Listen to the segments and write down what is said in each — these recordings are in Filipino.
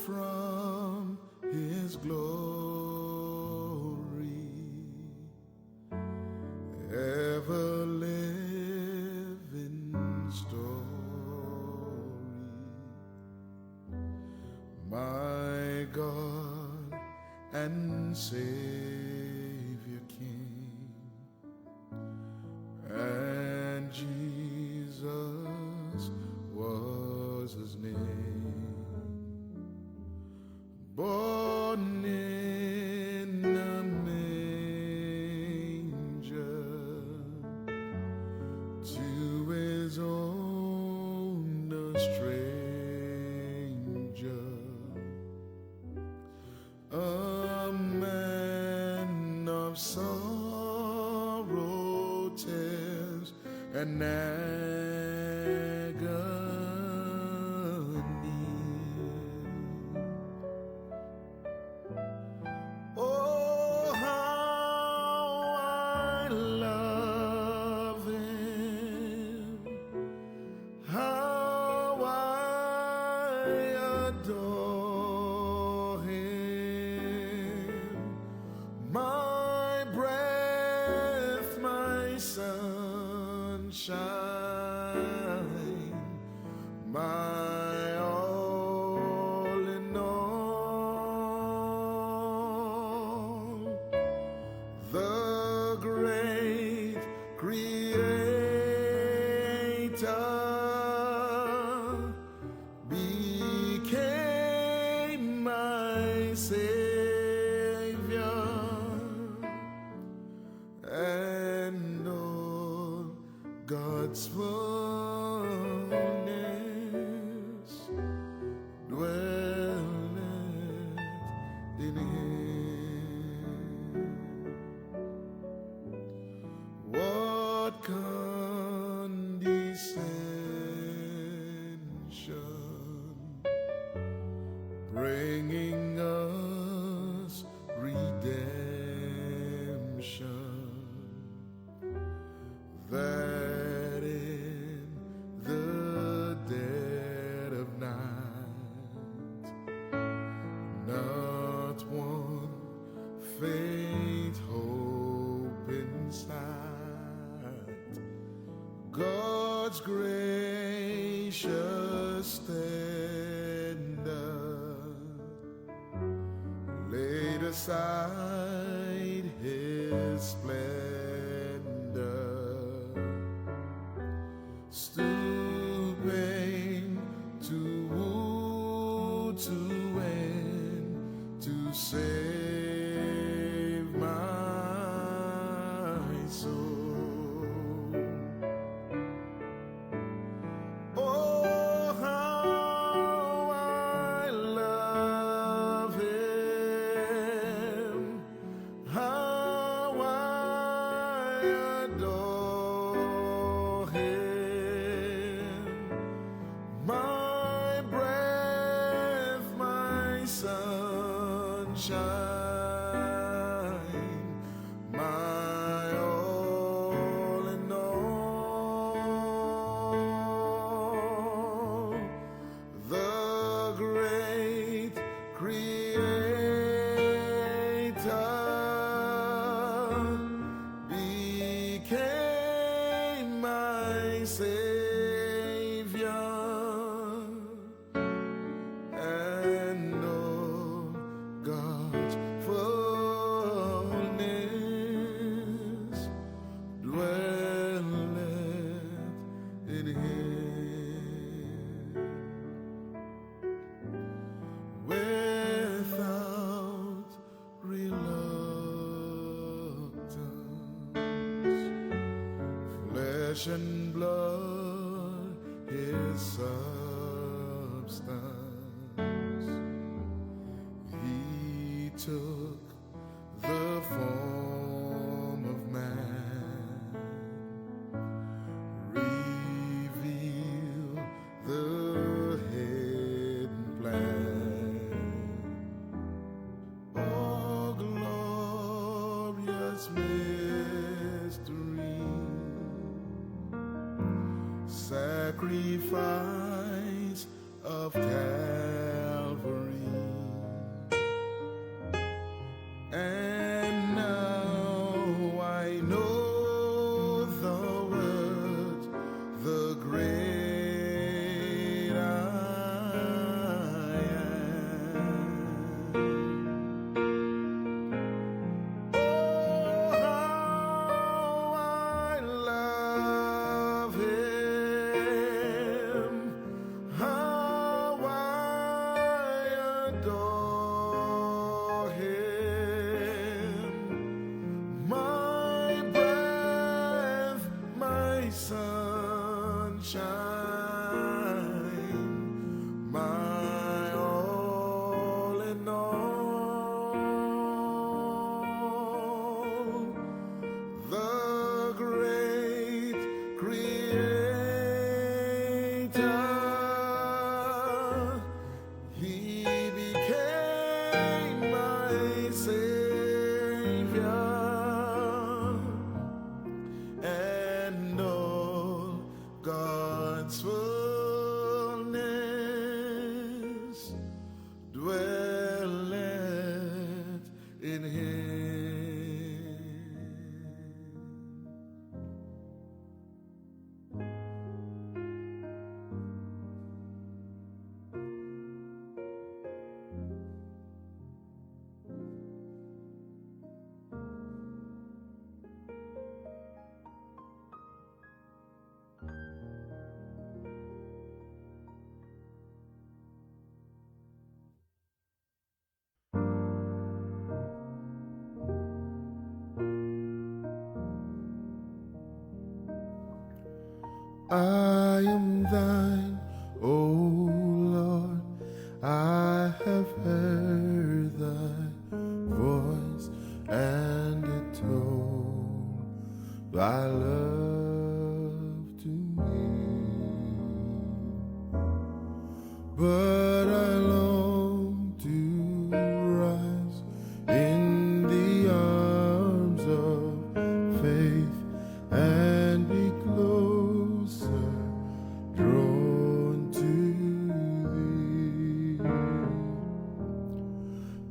from His glory, ever living story, my God and Savior King, and Jesus was His name. Born in a manger, to His own a stranger, a man of sorrow, tears, and agony. Oh, how I love Him, how I adore Him, my breath, my sunshine, my all in all, the great Creator became my Savior, and all God's fullness dwelleth in Him. What condescension, bringing us redemption, that in the dead of night not one faint hope in sight, God's gracious tender laid aside His splendor, stooping to woo, to win, to save my soul. Oh, how I love Him, how I adore Him, my breath, my sunshine, my all in all, the great Creator became my Savior, and all God's fullness dwelleth in Him. Without reluctance, flesh and blood His substance, He took the form of man, revealed the hidden plan. Oh, glorious mystery, sacrifice of Calvary, its fullness dwelleth in him. I am thine, O Lord, I have heard thy voice and it told thy love to me. But I long to rise in the arms of faith and be closer drawn to thee.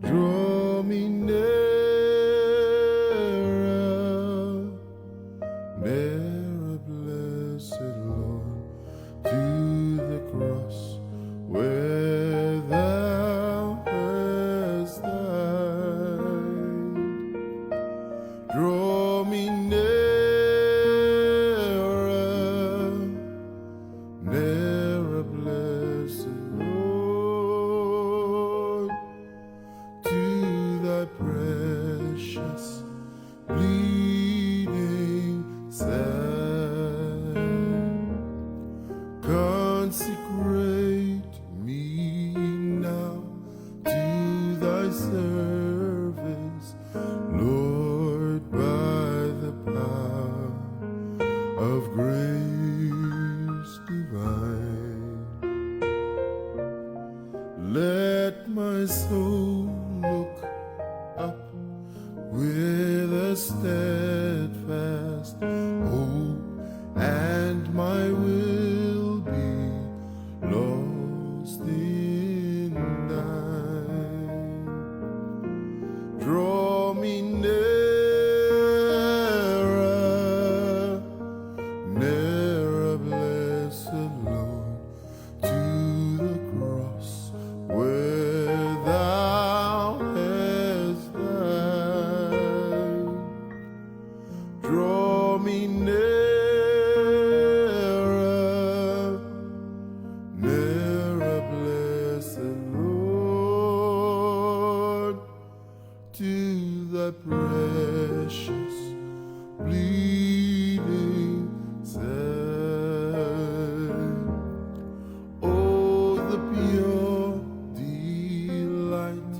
Draw me nearer, nearer, blessed Lord, to the cross where thou hast died. Draw me nearer, blessed Lord, to thy precious bleeding side. Consecrate me now to thy service, Lord, by the power of grace divine. Let my soul look up with a steadfast hope, and my will be lost in thine. Draw me nearer, nearer, blessed Lord, to the cross where thou hast died. Draw me nearer, nearer, blessed Lord, to thy precious bleeding side. Oh, the pure delight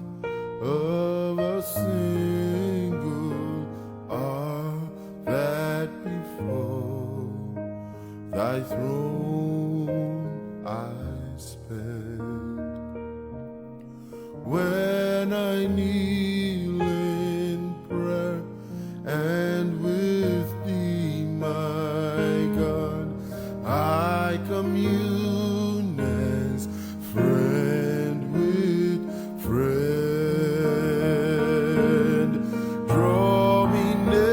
of a single hour that before thy throne I spent, when I kneel in prayer and with thee, my God, I commune as friend with friend. Draw me nearer,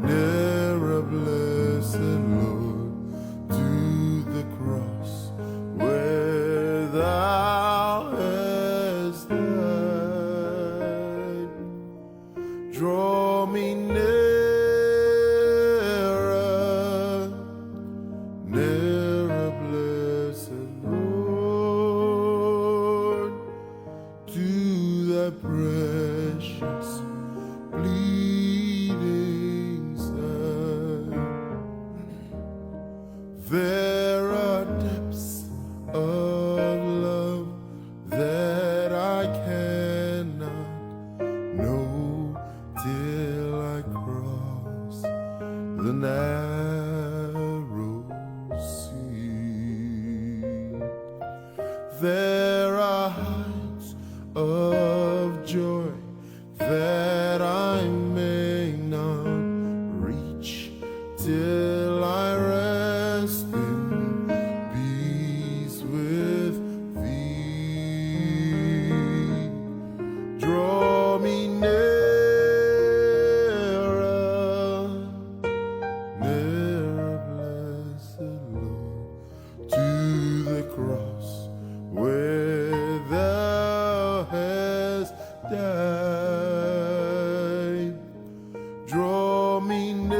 nearer, blessed Lord, to the cross where thou hast died. Draw me nearer, nearer, blessed Lord, to thy precious bleeding side. There are depths of love that I cannot know till I cross the narrow sea. There are heights of joy that I may not reach Still I rest in peace with thee. Draw me nearer, nearer, blessed Lord, to the cross where thou hast died. Draw me nearer,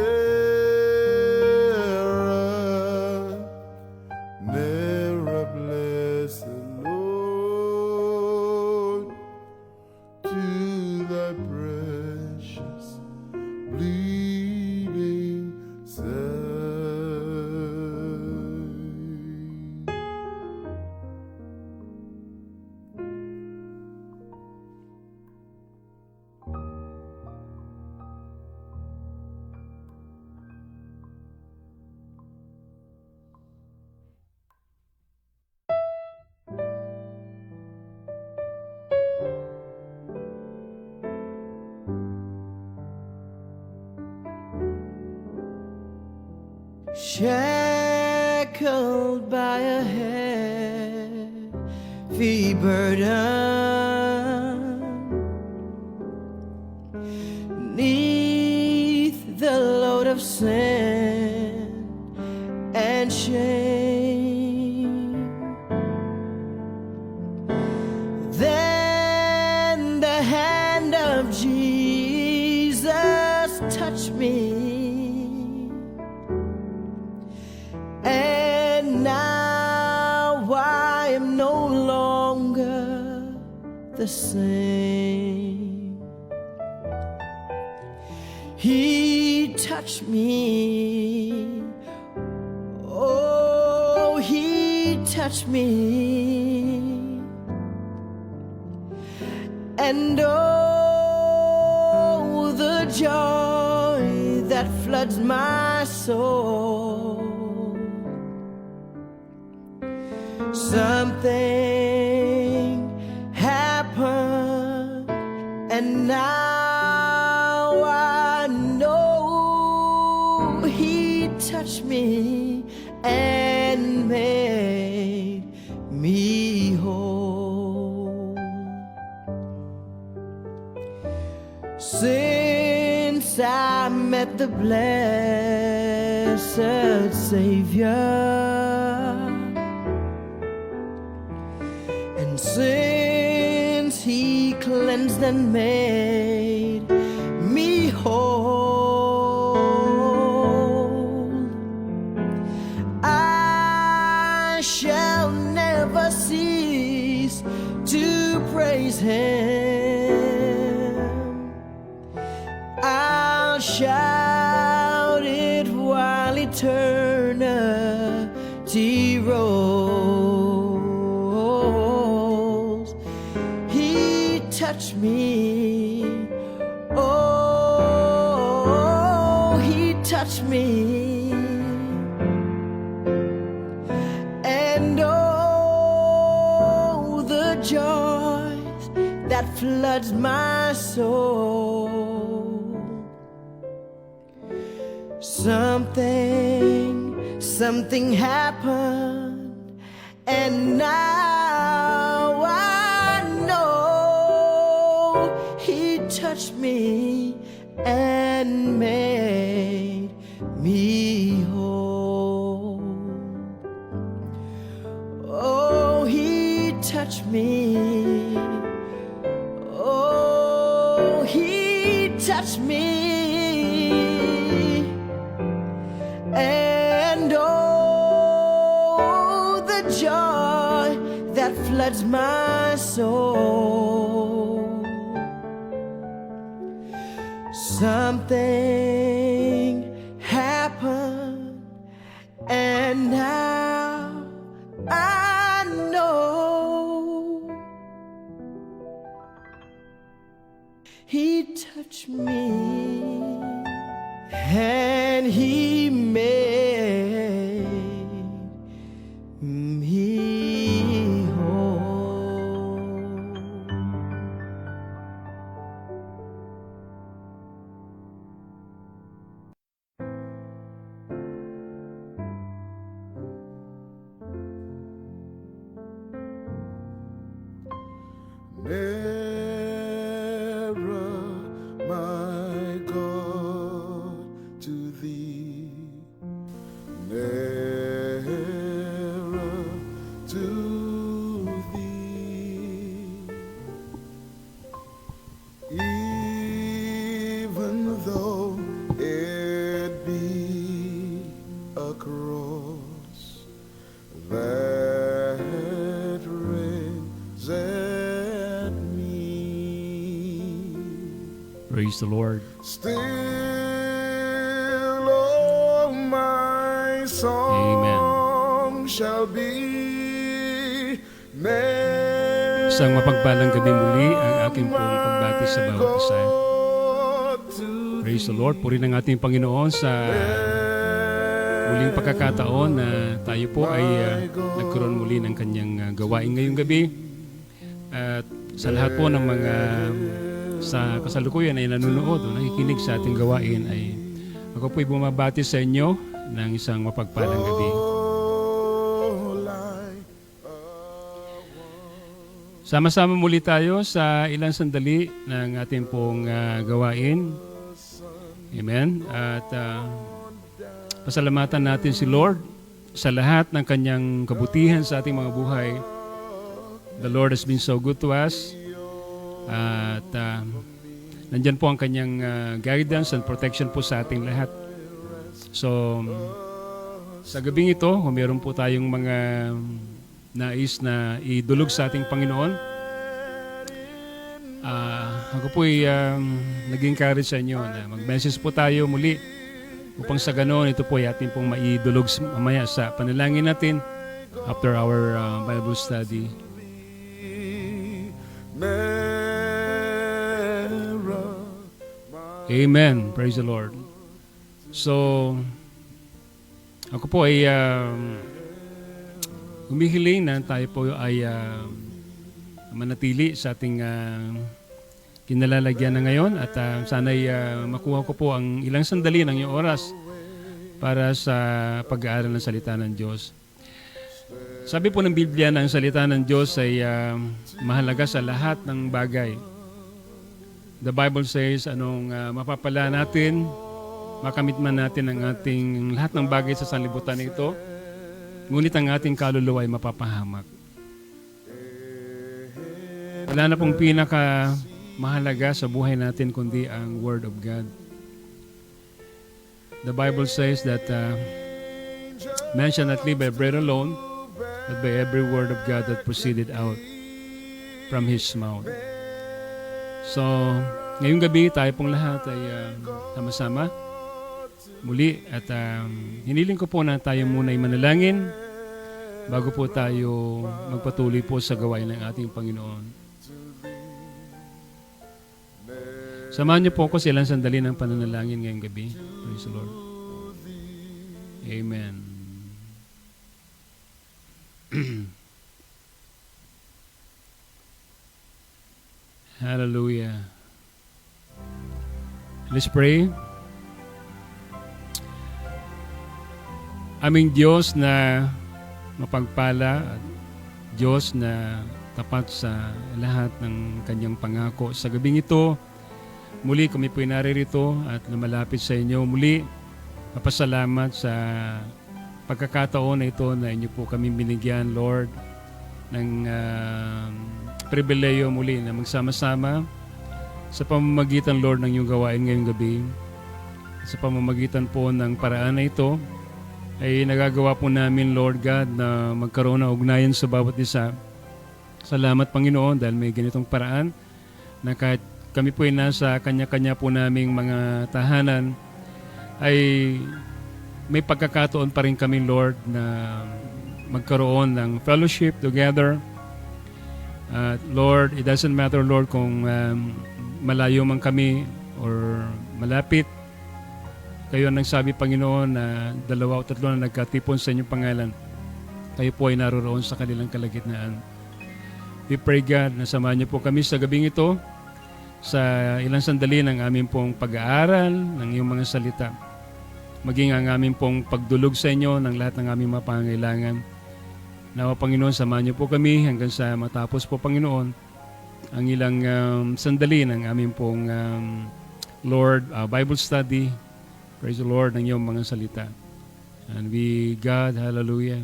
nearer, blessed Lord, to thy precious bleeding side. Shackled by a heavy burden, 'neath the load of sin and shame. Then the hand of Jesus touched me, and now I am no longer the same. He touched me, oh, he touched me, and oh, the joy that floods my soul. Something happened, and now I know he touched me and made me whole. Since I met the blessed Savior, since he cleansed and made me whole, I shall never cease to praise him. I'll shout it while eternity rolls. Touch me, oh, he touched me, and oh, the joy that floods my soul. Something happened, and now I know he touched me and made me whole. Oh, he touched me, oh, he touched me, and oh, the joy that floods my soul. Something happened, and now I know he touched me and he made me whole. nearer, my God, to thee, nearer to thee, even though it be a cross that raiseth me. Praise the Lord. Still, oh, my song shall be Isang mapagpalang gabi muli ang aking pong pagbati sa bawat isa. Praise the Lord. Purihin ang ating Panginoon sa muling pagkakataon na tayo po ay nagkaroon muli ng kanyang gawain ngayong gabi. At sa lahat po ng mga sa kasalukuyan ay nanonood o nakikinig sa ating gawain, ay ako po'y bumabati sa inyo ng isang mapagpalang gabi. Sama-sama muli tayo sa ilang sandali ng ating pong gawain. Amen. At pasalamatan natin si Lord sa lahat ng kanyang kabutihan sa ating mga buhay. The Lord has been so good to us. At nandyan po ang kanyang guidance and protection po sa ating lahat. So, sa gabing ito, kung meron po tayong mga nais na idulog sa ating Panginoon, ako po ay nag-encourage sa inyo na mag-message po tayo muli upang sa ganoon ito po ay ating pong maidulog mamaya sa panalangin natin after our Bible study. Amen. Praise the Lord. So, ako po ay humihiling na tayo po ay manatili sa ating kinalalagyan na ngayon at sana'y makuha ko po ang ilang sandali ng iyong oras para sa pag-aaral ng salita ng Diyos. Sabi po ng Biblia na ang salita ng Diyos ay mahalaga sa lahat ng bagay. The Bible says anong mapapala natin, makamit man natin ang ating lahat ng bagay sa sanlibutan na ito, ngunit ang ating kaluluwa ay mapapahamak. Wala na pong pinaka mahalaga sa buhay natin kundi ang Word of God. The Bible says that man shall not live by bread alone, but by every word of God that proceeded out from His mouth. So, ngayong gabi tayo pong lahat ay sama-sama muli at hiniling ko po na tayo muna ay manalangin bago po tayo magpatuloy po sa gawain ng ating Panginoon. Samahan niyo po ako sa ilang sandali ng pananalangin ngayong gabi. Praise the Lord. Amen. Hallelujah. Let's pray. Aming Diyos na mapagpala at Diyos na tapat sa lahat ng kanyang pangako. Sa gabing ito, muli kami po'y naririto at lumalapit sa inyo. Muli, papasalamat sa pagkakataon na ito na inyo po kami binigyan, Lord, ng pribileyo muli na magsama-sama sa pamamagitan, Lord, ng iyong gawain ngayong gabi. Sa pamamagitan po ng paraan na ito, ay nagagawa po namin, Lord God, na magkaroon ng ugnayan sa bawat isa. Salamat, Panginoon, dahil may ganitong paraan na kahit kami po ay nasa kanya-kanya po naming mga tahanan, ay may pagkakataon pa rin kami, Lord, na magkaroon ng fellowship together. Lord, it doesn't matter, Lord, kung malayo man kami or malapit. Kayo ang nagsabi, Panginoon, na 2 o 3 na nagkatipon sa inyong pangalan, kayo po ay naroroon sa kanilang kalagitnaan. We pray, God, na samahan niyo po kami sa gabing ito sa ilang sandali ng aming pong pag-aaral ng iyong mga salita. Maging ang aming pong pagdulog sa inyo ng lahat ng aming mga pangangailangan. Nawa, Panginoon, samahan niyo po kami hanggang sa matapos po, Panginoon, ang ilang sandali ng aming pong Lord Bible study. Praise the Lord ng iyong mga salita. And we, God, hallelujah,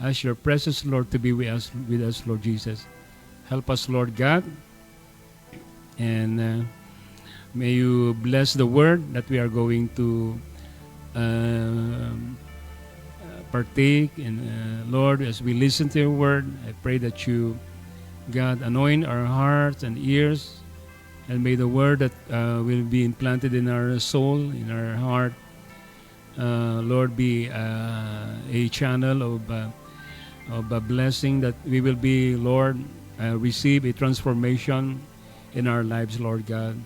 ask your presence, Lord, to be with us, Lord Jesus. Help us, Lord God, and may you bless the word that we are going to partake in, Lord, as we listen to your word. I pray that you, God, anoint our hearts and ears, and may the word that will be implanted in our soul, in our heart, Lord, be a channel of a blessing, that we will be, Lord, receive a transformation in our lives, Lord God.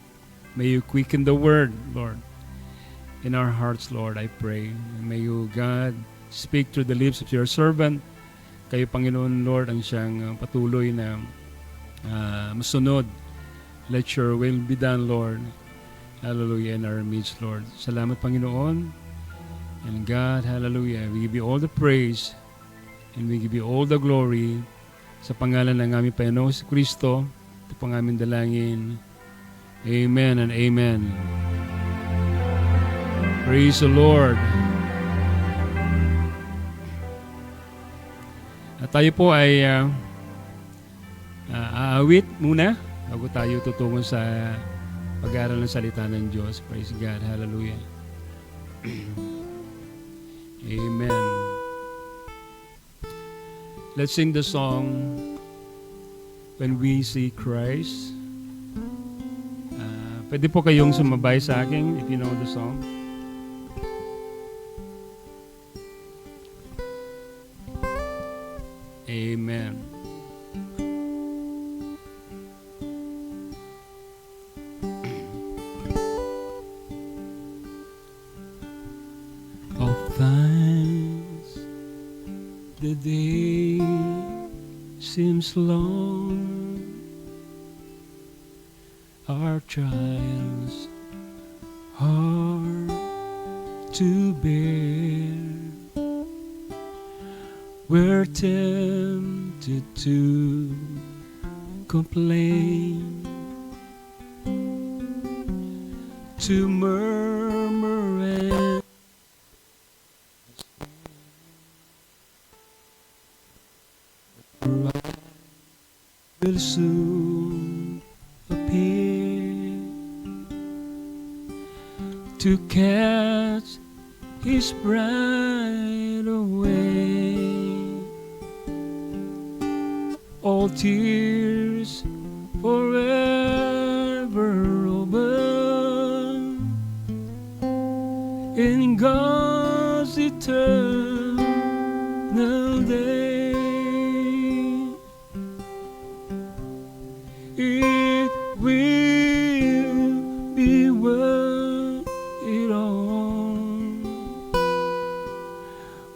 May you quicken the word, Lord, in our hearts, Lord, I pray. May you, God, speak through the lips of your servant. Kayo, Panginoon, Lord, ang siyang patuloy na masunod. Let your will be done, Lord. Hallelujah, in our midst, Lord. Salamat, Panginoon. And God, hallelujah, we give you all the praise and we give you all the glory sa pangalan ng aming Panginoong si Kristo. Ito pang aming dalangin. Amen and amen. Praise the Lord. At tayo po ay aawit muna bago tayo tutungo sa pag-aaral ng salita ng Diyos. Praise God. Hallelujah. Amen. Let's sing the song, When We See Christ. Pwede po kayong sumabay sa akin if you know the song. Amen. Of times the day seems long, our trials hard to bear. We're tempted to complain, to murmur and will soon appear to catch his bride away. All tears forever over in God's eternal day. It will be worth it all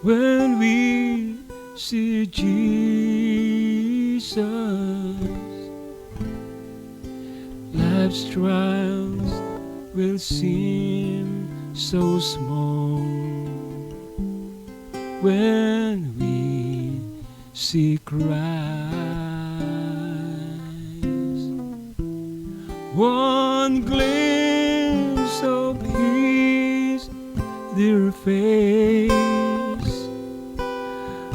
when we see Jesus. Life's trials will seem so small when we see Christ. One glimpse of his dear face,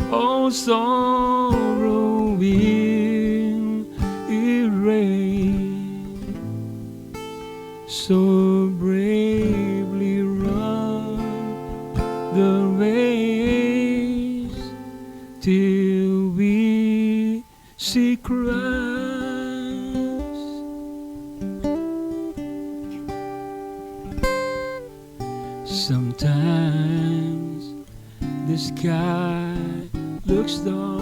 all sorrow will erase. So bravely run the race till we see Christ. Sometimes the sky looks dark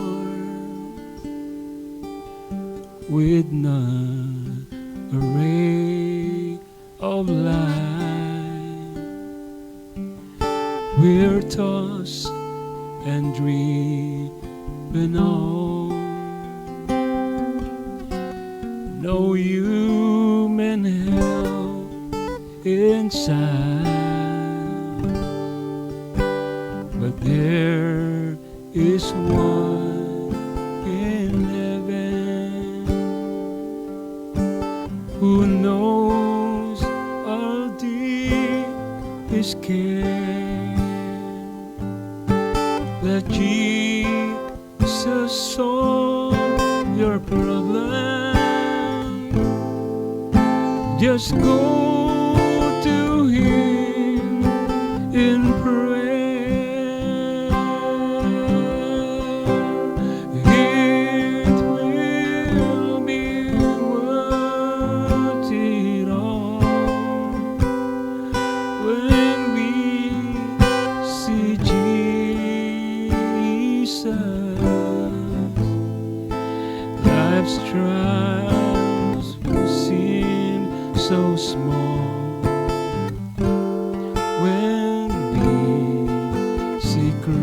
with not a ray of light. We're tossed and driven on, no human help inside. But there is one in heaven that Jesus solve your problem. Just go to Him in prayer. It will be worth it all when we see Jesus. Life's trials will seem so small when we see Christ.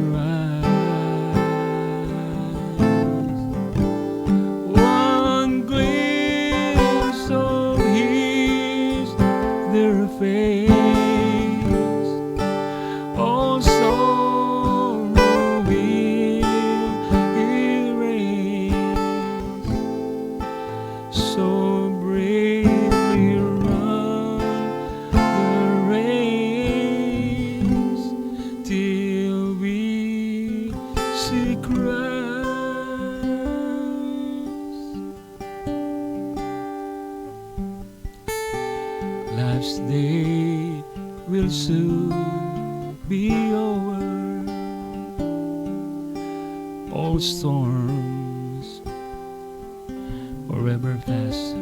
One glimpse of His their face, all sorrow will erase. So bravely run the race till we see Christ. Life's day will soon be over. All storms forever past.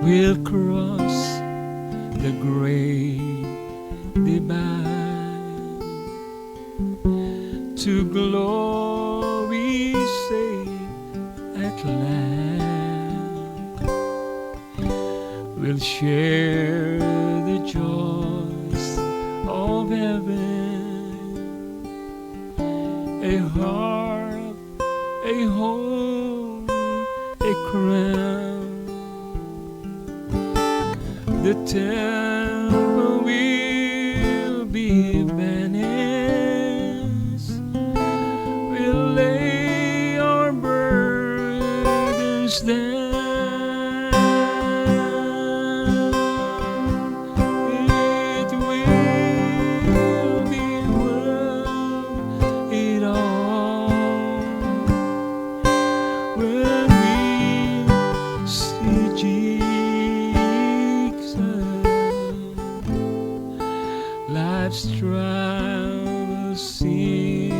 We'll cross the great divide to glory safe at last. We'll share the joys of heaven, a harp, a home, a crown. The temple will be banished. We'll lay our burdens down. It will be worth it all when we see Jesus. Life's trials seem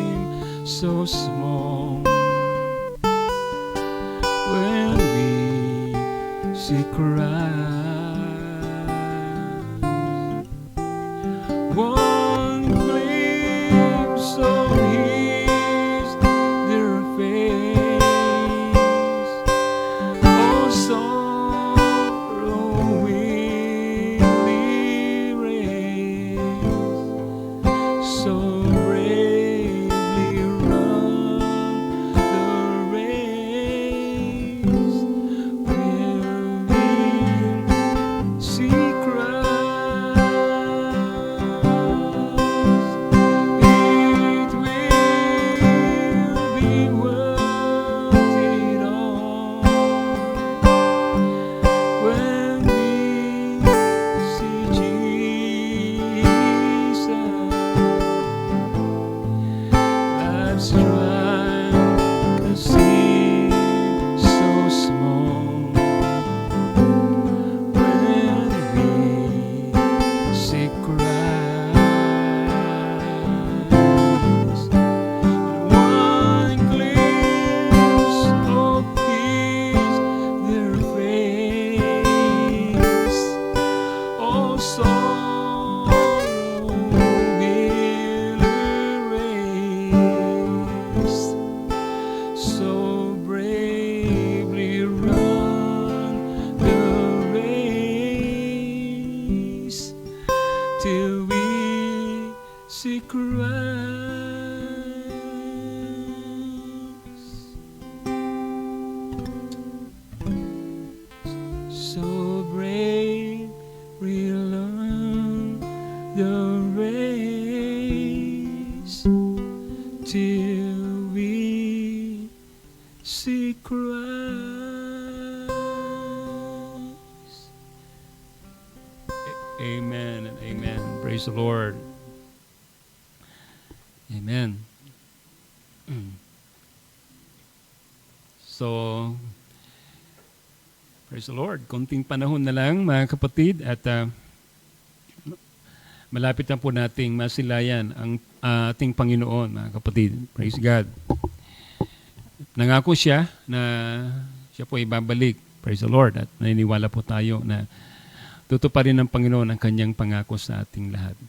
so small when we see Christ. One glimpse of His dear face, all sorrow will erase. So bravely run the race where we see Christ. It will be worth it all when we see Jesus. Life's trial seems so small when we see Christ. One glimpse of His their face, all sorrow will erase. So bravely run the race till we see Christ. So bravely run the race till we see Christ. Amen and amen. Praise the Lord. Amen. So, praise the Lord. Konting panahon na lang mga kapatid at malapit na po nating masilayan ang ating Panginoon mga kapatid. Praise God. Nangako siya na siya po ibabalik. Praise the Lord. At naniniwala po tayo na tutuparin ng Panginoon ang kanyang pangako sa ating lahat.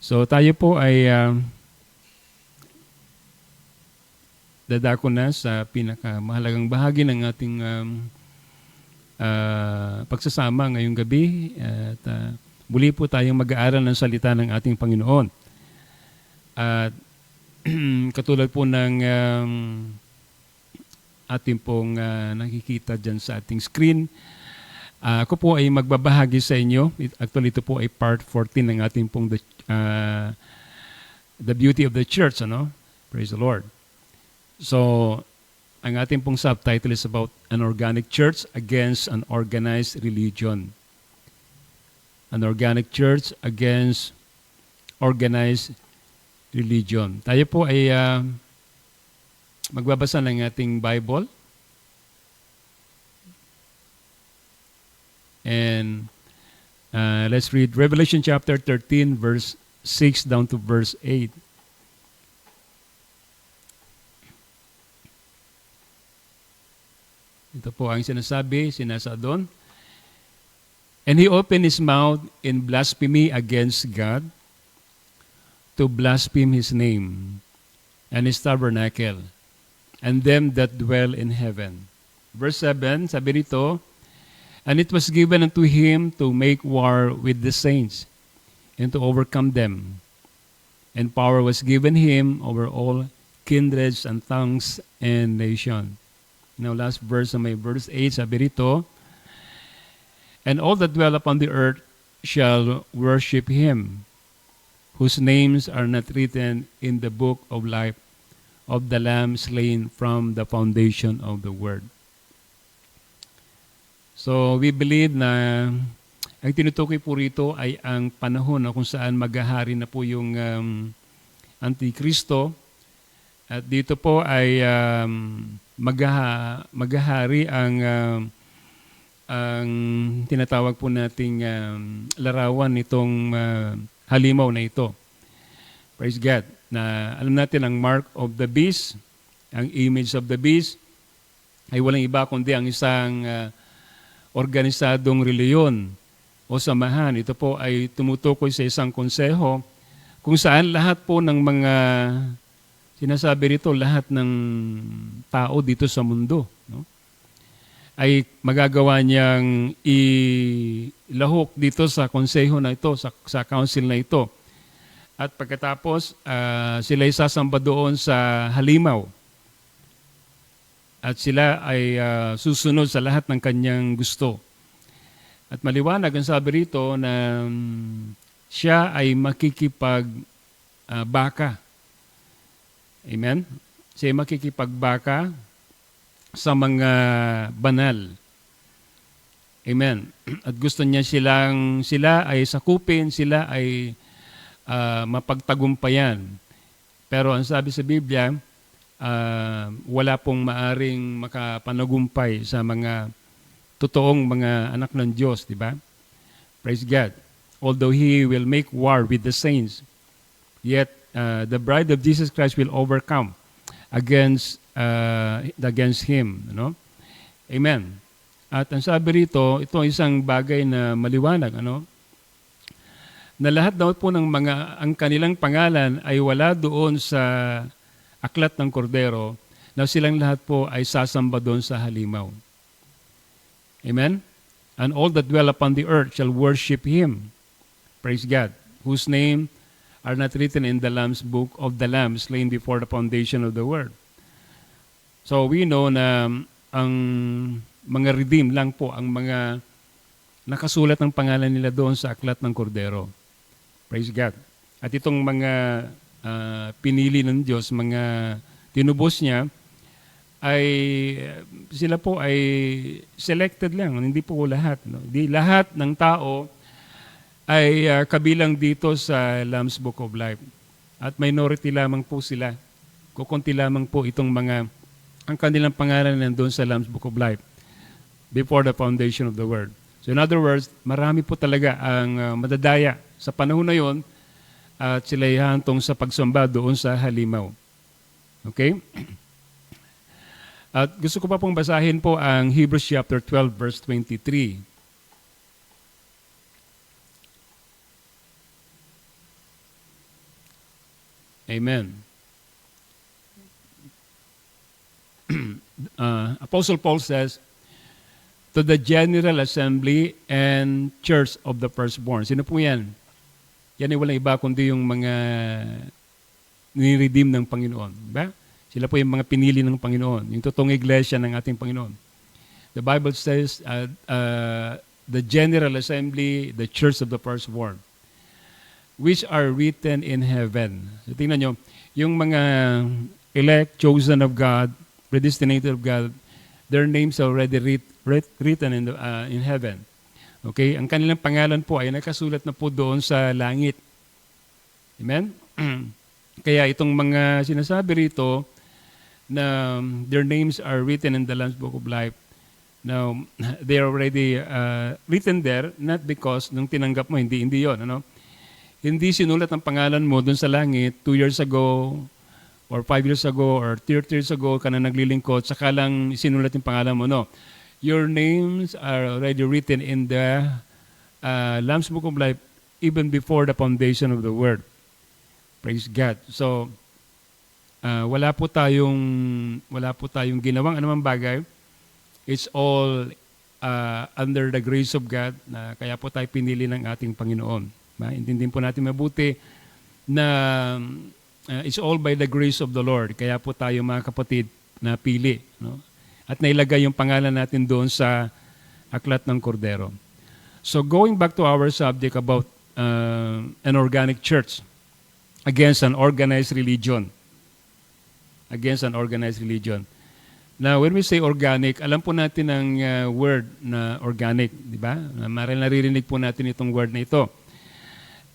So tayo po ay dadako na sa pinakamahalagang bahagi ng ating pagsasama ngayong gabi at muli po tayong mag-aaral ng salita ng ating Panginoon. At katulad po ng ating pong nakikita dyan sa ating screen, ako po ay magbabahagi sa inyo. Actually, ito po ay part 14 ng ating pong The Beauty of the Church. Ano? Praise the Lord. So, ang ating pong subtitle is about an organic church against an organized religion. An organic church against organized religion. Tayo po ay magbabasa ng ating Bible. And let's read Revelation chapter 13, verse 6 down to verse 8. Ito po ang sinasa doon. And he opened his mouth in blasphemy against God to blaspheme his name and his tabernacle and them that dwell in heaven. Verse 7, sabi rito, and it was given unto him to make war with the saints and to overcome them. And power was given him over all kindreds and tongues and nations. Now, last verse, may verse 8, sabi rito, and all that dwell upon the earth shall worship him, whose names are not written in the book of life of the Lamb slain from the foundation of the world. So, we believe na ang tinutukoy po rito ay ang panahon na kung saan maghahari na po yung Antikristo. At dito po ay maghahari ang tinatawag po nating larawan nitong halimaw na ito. Praise God. Na alam natin ang mark of the beast, ang image of the beast, ay walang iba kundi ang isang organisadong reliyon o samahan. Ito po ay tumutukoy sa isang konseho kung saan lahat po ng mga sinasabi rito, lahat ng tao dito sa mundo, no, ay magagawa niyang ilahok dito sa konseho na ito, sa council na ito. At pagkatapos, sila ay sasamba doon sa halimaw. At sila ay susunod sa lahat ng kanyang gusto. At maliwanag ang sabi rito na siya ay makikipagbaka. Amen? Siya ay makikipagbaka sa mga banal. Amen? At gusto niya sila ay sakupin, sila ay mapagtagumpayan. Pero ang sabi sa Biblia, wala pong maaring makapanagumpay sa mga totoong mga anak ng Diyos, di ba? Praise God. Although He will make war with the saints, yet the bride of Jesus Christ will overcome against Him. No? Amen. At ang sabi rito, ito isang bagay na maliwanag, na lahat daw po ng ang kanilang pangalan ay wala doon sa aklat ng kordero, na silang lahat po ay sasamba doon sa halimaw. Amen? And all that dwell upon the earth shall worship Him. Praise God. Whose name are not written in the Lamb's book of the Lamb slain before the foundation of the world. So we know na ang mga redeemed lang po, ang mga nakasulat ng pangalan nila doon sa aklat ng kordero. Praise God. At itong mga pinili ng Diyos, mga tinubos niya, ay sila po ay selected lang, hindi po lahat. No? Di lahat ng tao ay kabilang dito sa Lamb's Book of Life. at minority lamang po sila. Kukunti lamang po itong mga, ang kanilang pangalan nandun sa Lamb's Book of Life before the foundation of the world. So in other words, marami po talaga ang madadaya sa panahon na yon at sila ihahantong sa pagsamba doon sa halimaw. Okay? At gusto ko pa pong basahin po ang Hebrews chapter 12 verse 23. Amen. Apostle Paul says, to the general assembly and church of the firstborn. Sino po yan? Yan ay walang iba kundi yung mga niredeem ng Panginoon. Diba? Sila po yung mga pinili ng Panginoon. Yung totoong iglesia ng ating Panginoon. The Bible says, the general assembly, the church of the firstborn, which are written in heaven. So tingnan nyo, yung mga elect, chosen of God, predestinated of God, their names are already written in heaven. Okay? Ang kanilang pangalan po ay nakasulat na po doon sa langit. Amen? Kaya itong mga sinasabi rito na their names are written in the Lamb's Book of Life. Now, they are already written there, not because nung tinanggap mo, hindi yun. Ano? Hindi sinulat ang pangalan mo doon sa langit 2 years ago, or 5 years ago, or 30 years ago ka na naglilingkod, saka lang sinulat yung pangalan mo. No. Your names are already written in the Lamb's Book of Life even before the foundation of the world. Praise God. So, wala po tayong ginawang anumang bagay. It's all under the grace of God na kaya po tayo pinili ng ating Panginoon. Intindihin po natin mabuti na it's all by the grace of the Lord. Kaya po tayo mga kapatid na pili. No? At nailagay yung pangalan natin doon sa Aklat ng Kordero. So going back to our subject about an organic church against an organized religion. Against an organized religion. Now, when we say organic, alam po natin ang word na organic, di ba? Marahil naririnig po natin itong word na ito.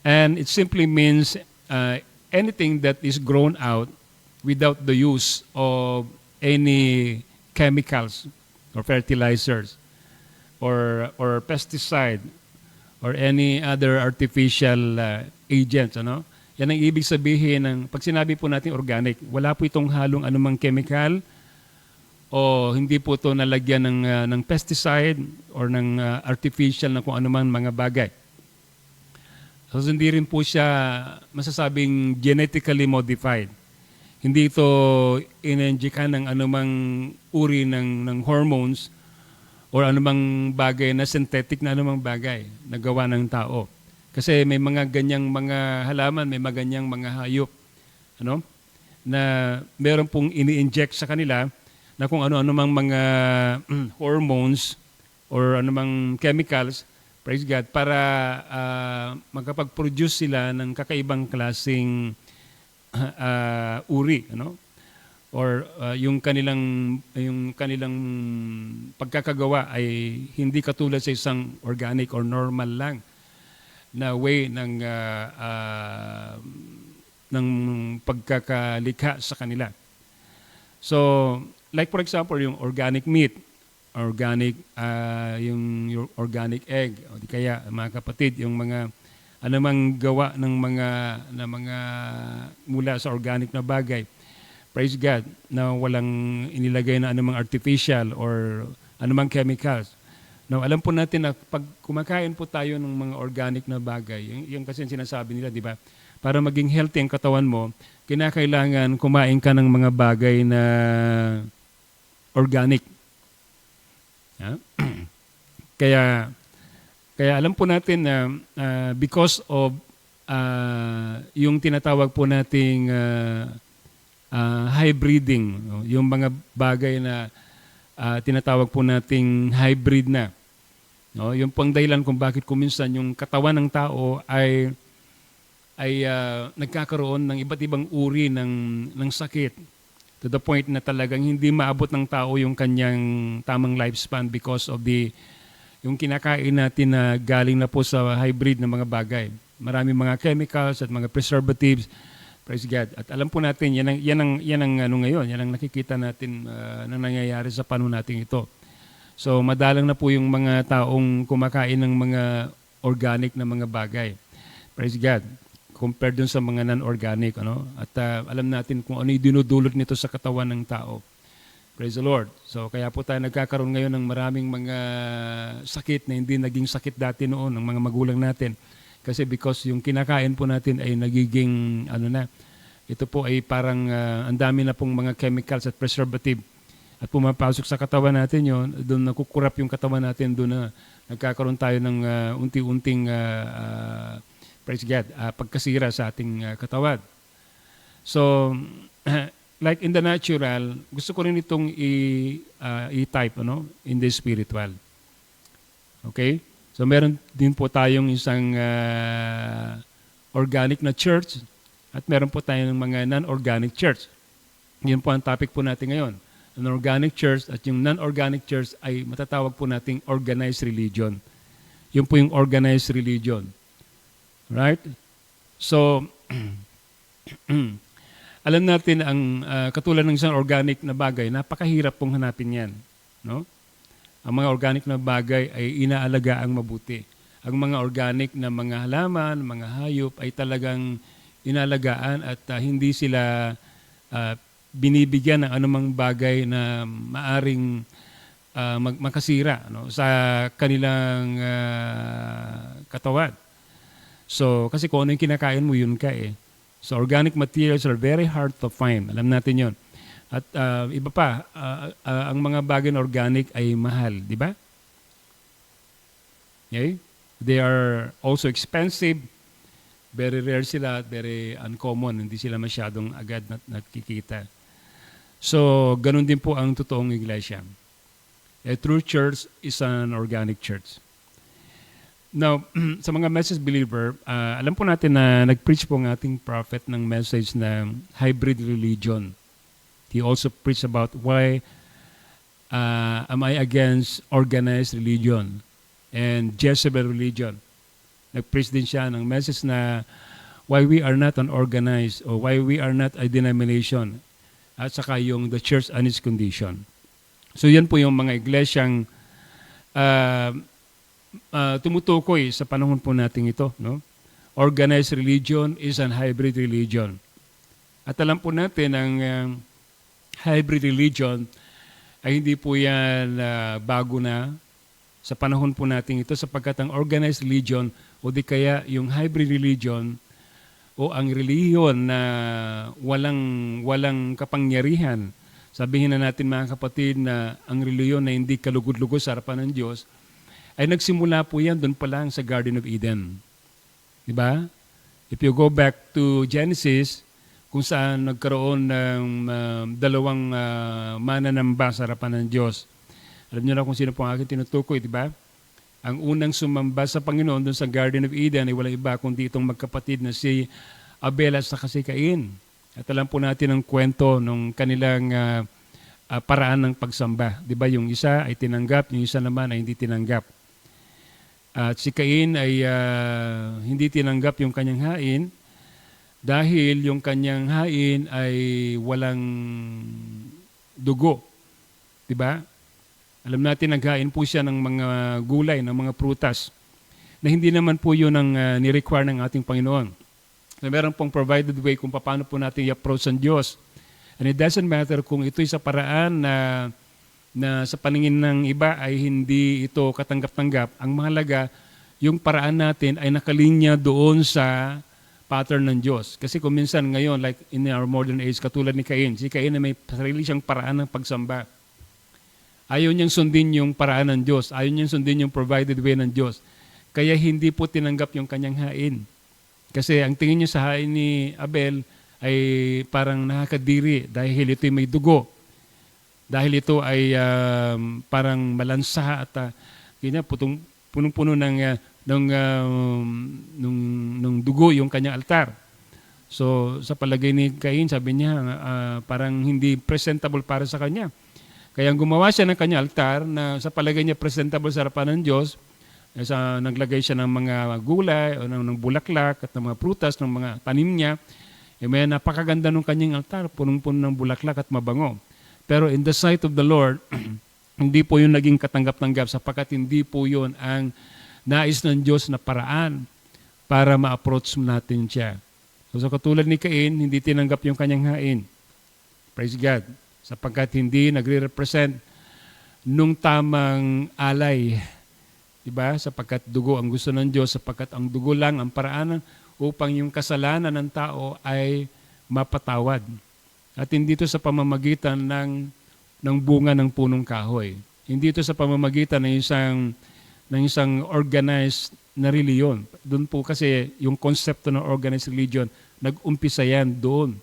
And it simply means anything that is grown out without the use of any chemicals or fertilizers or pesticide or any other artificial agents. Ano? Yan ang ibig sabihin ng, pag sinabi po natin organic, wala po itong halong anumang chemical o hindi po ito nalagyan ng pesticide or ng artificial na kung anumang mga bagay. So hindi rin po siya masasabing genetically modified. Hindi ito inenjekan ng anumang uri ng hormones or anumang bagay na synthetic na anumang bagay na gawa ng tao. Kasi may mga ganyang mga halaman, may mga ganyang mga hayop, ano? Na meron pong ini-inject sa kanila na kung ano-ano mang mga hormones or anumang chemicals, praise God, para makapag-produce sila ng kakaibang klaseng uri, ano? Or yung kanilang pagkakagawa ay hindi katulad sa isang organic or normal lang na way ng pagkakalikha sa kanila. So, like for example, yung organic meat, yung organic egg, o di kaya mga kapatid, yung mga anumang gawa ng mga mula sa organic na bagay. Praise God, na walang inilagay na anumang artificial or anumang chemicals. Now, alam po natin na pag kumakain po tayo ng mga organic na bagay, yung kasi sinasabi nila, di ba? Para maging healthy ang katawan mo, kinakailangan kumain ka ng mga bagay na organic. Yeah? Kaya alam po natin na because of yung tinatawag po nating hybriding, yung mga bagay na tinatawag po nating hybrid na. No, yung pang dahilan kung bakit kuminsan yung katawan ng tao ay nagkakaroon ng iba't ibang uri ng sakit to the point na talagang hindi maabot ng tao yung kanyang tamang lifespan because of yung kinakain natin na galing na po sa hybrid na mga bagay. Maraming mga chemicals at mga preservatives. Praise God. At alam po natin, yan ang ano ngayon, yan ang nakikita natin na nangyayari sa panahon natin ito. So madalang na po yung mga taong kumakain ng mga organic na mga bagay. Praise God. Compared dun sa mga non-organic. Ano? At alam natin kung ano yung dinudulot nito sa katawan ng tao. Praise the Lord. So kaya po tayo nagkakaroon ngayon ng maraming mga sakit na hindi naging sakit dati noon ng mga magulang natin. Kasi because yung kinakain po natin ay nagiging ito po ay parang ang dami na pong mga chemicals at preservative at pumapasok sa katawan natin yon, doon nakukurap yung katawan natin, doon na nagkakaroon tayo ng unti-unting praise God, pagkasira sa ating katawan. So like in the natural, gusto ko rin itong i-type in the spiritual. Okay? So meron din po tayong isang organic na church at meron po tayong mga non-organic church. Yun po ang topic po natin ngayon. An organic church at yung non-organic church ay matatawag po nating organized religion. Yun po yung organized religion. Right? So, alam natin ang katulad ng isang organic na bagay, napakahirap pong hanapin yan. No? Ang mga organic na bagay ay inaalagaan mabuti. Ang mga organic na mga halaman, mga hayop ay talagang inalagaan at hindi sila binibigyan ng anumang bagay na maaring makasira sa kanilang katawan. So, kasi kung ano yung kinakain mo, yun ka eh. So, organic materials are very hard to find. Alam natin yun. At iba pa, ang mga bagay na organic ay mahal, di ba? Okay? They are also expensive. Very rare sila, very uncommon. Hindi sila masyadong agad nakikita. So, ganun din po ang totoong iglesia. A true church is an organic church. Now, sa mga message believer, alam po natin na nag-preach po ang ating prophet ng message na hybrid religion. He also preached about why am I against organized religion and Jezebel religion. Nag-preach din siya ng message na why we are not an organized or why we are not a denomination at saka yung the church and its condition. So yan po yung mga iglesyang tumutukoy sa panahon po natin ito. No? Organized religion is an hybrid religion. At alam po natin ang hybrid religion ay hindi po yan bago na sa panahon po natin ito sapagkat ang organized religion o di kaya yung hybrid religion o ang relihiyon na walang kapangyarihan. Sabihin na natin mga kapatid na ang relihiyon na hindi kalugod-lugod sa harapan ng Diyos ay nagsimula po yan doon pa lang sa Garden of Eden. Diba? If you go back to Genesis, kung saan nagkaroon ng dalawang mananamba sa harapan ng Diyos. Alam niyo na kung sino po ang aking tinutukoy, di ba? Ang unang sumamba sa Panginoon doon sa Garden of Eden ay walang iba kundi itong magkapatid na si Abel at saka si Cain. At alam po natin ang kwento ng kanilang paraan ng pagsamba. Di ba? Yung isa ay tinanggap, yung isa naman ay hindi tinanggap. At si Cain ay hindi tinanggap yung kanyang hain dahil yung kanyang hain ay walang dugo. Diba? Alam natin naghain po siya ng mga gulay, ng mga prutas na hindi naman po yun ang ni-require ng ating Panginoon. So, meron pong provided way kung paano po natin i-approach ang Diyos. And it doesn't matter kung ito'y sa paraan na sa paningin ng iba ay hindi ito katanggap-tanggap. Ang mahalaga, yung paraan natin ay nakalinya doon sa pattern ng Diyos. Kasi kung minsan ngayon, like in our modern age, katulad ni Cain, si Cain ay may sarili siyang paraan ng pagsamba. Ayaw niyang sundin yung paraan ng Diyos. Ayaw niyang sundin yung provided way ng Diyos. Kaya hindi po tinanggap yung kanyang hain. Kasi ang tingin niya sa hain ni Abel ay parang nakakadiri dahil ito may dugo. Dahil ito ay parang malansa at punong-puno ng dugo yung kanyang altar. So sa palagay ni Cain, sabi niya parang hindi presentable para sa kanya. Kaya gumawa siya ng kanyang altar na sa palagay niya presentable sa harapan ng Diyos. Naglagay siya ng mga gulay o ng bulaklak at ng mga prutas ng mga tanim niya. Amen. Napakaganda ng kanyang altar, punong-puno ng bulaklak at mabango. Pero in the sight of the Lord, hindi po yun naging katanggap-tanggap sapagkat hindi po yun ang nais ng Diyos na paraan para ma-approach natin siya. So katulad ni Cain, hindi tinanggap yung kanyang hain. Praise God. Sapagkat hindi nagre-represent nung tamang alay. Diba? Sapagkat dugo ang gusto ng Diyos, sapagkat ang dugo lang ang paraan upang yung kasalanan ng tao ay mapatawad. At hindi ito sa pamamagitan ng bunga ng punong kahoy. Hindi ito sa pamamagitan ng isang organized na reliyon. Doon po kasi yung konsepto ng organized religion, nag-umpisa yan doon.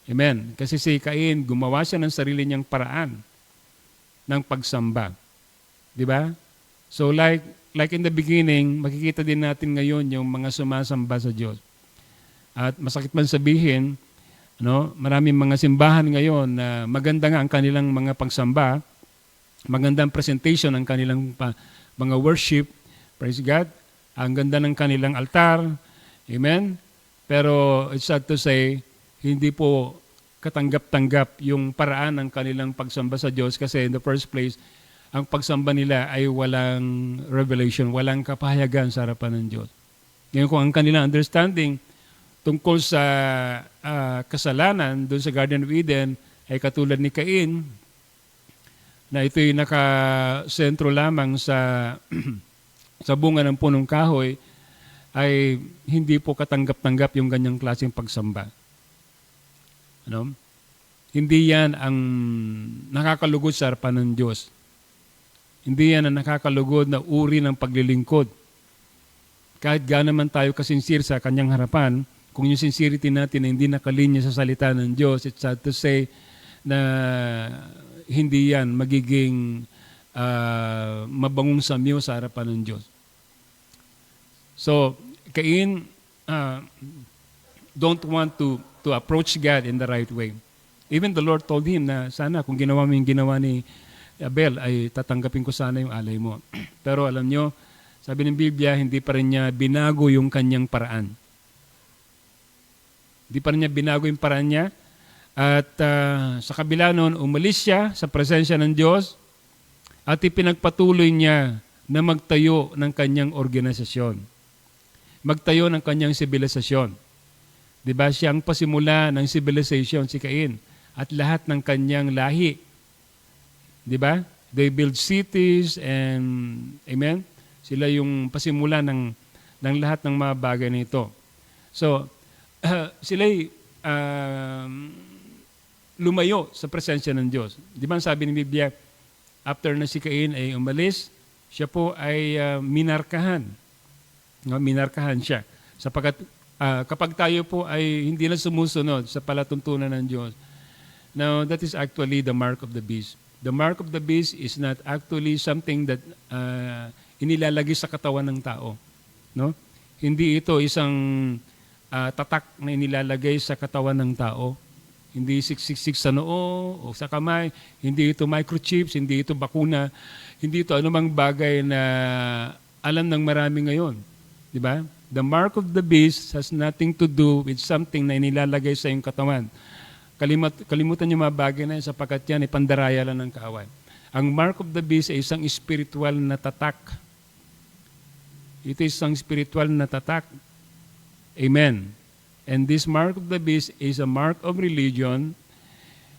Amen. Kasi si Cain, gumawa siya ng sarili niyang paraan ng pagsamba. Di ba? So like in the beginning, makikita din natin ngayon yung mga sumasamba sa Diyos. At masakit man sabihin, maraming mga simbahan ngayon na maganda nga ang kanilang mga pagsamba, magandang presentation ang kanilang mga worship, praise God, ang ganda ng kanilang altar, amen? Pero it's sad to say, hindi po katanggap-tanggap yung paraan ng kanilang pagsamba sa Diyos kasi in the first place, ang pagsamba nila ay walang revelation, walang kapahayagan sa harapan ng Diyos. Ngayon kung ang kanilang understanding tungkol sa kasalanan doon sa Garden of Eden ay katulad ni Cain, na ito'y nakasentro lamang sa sa bunga ng punong kahoy, ay hindi po katanggap-tanggap yung ganyang klaseng pagsamba. Hindi yan ang nakakalugod sa harapan ng Diyos. Hindi yan ang nakakalugod na uri ng paglilingkod. Kahit gaano man tayo kasinsir sa kanyang harapan, kung yung sincerity natin ay hindi nakalinya sa salita ng Diyos, it's sad to say na hindi yan magiging mabangong samyo sa harapan ng Diyos. So, Cain don't want to approach God in the right way. Even the Lord told him na sana kung ginawa mo yung ginawa ni Abel, ay tatanggapin ko sana yung alay mo. Pero alam nyo, sabi ng Biblia, hindi pa rin niya binago yung kanyang paraan. Hindi pa rin niya binago yung paraan niya. At sa kabila noon, umalis siya sa presensya ng Diyos at ipinagpatuloy niya na magtayo ng kanyang organisasyon. Magtayo ng kanyang sibilisasyon. Diba? Siya ang pasimula ng civilization, si Cain. At lahat ng kanyang lahi. Diba? They build cities and, amen? Sila yung pasimula ng lahat ng mga bagay na ito. So, sila'y lumayo sa presensya ng Diyos. Di ba sabi ng Biblia, after na si Cain ay umalis, siya po ay minarkahan. Minarkahan siya. Sapagkat kapag tayo po ay hindi na sumusunod sa palatuntunan ng Diyos, now that is actually the mark of the beast. The mark of the beast is not actually something that inilalagay sa katawan ng tao. No? Hindi ito isang tatak na inilalagay sa katawan ng tao. Hindi 666 sa noo o sa kamay. Hindi ito microchips, hindi ito bakuna. Hindi ito anumang bagay na alam ng marami ngayon. Di ba? The mark of the beast has nothing to do with something na inilalagay sa iyong katawan. Kalimutan niyo mga bagay na yan sapagkat yan ay pandaraya lang ng kaaway. Ang mark of the beast ay isang spiritual na tatak. Ito isang spiritual na tatak. Amen. And this mark of the beast is a mark of religion.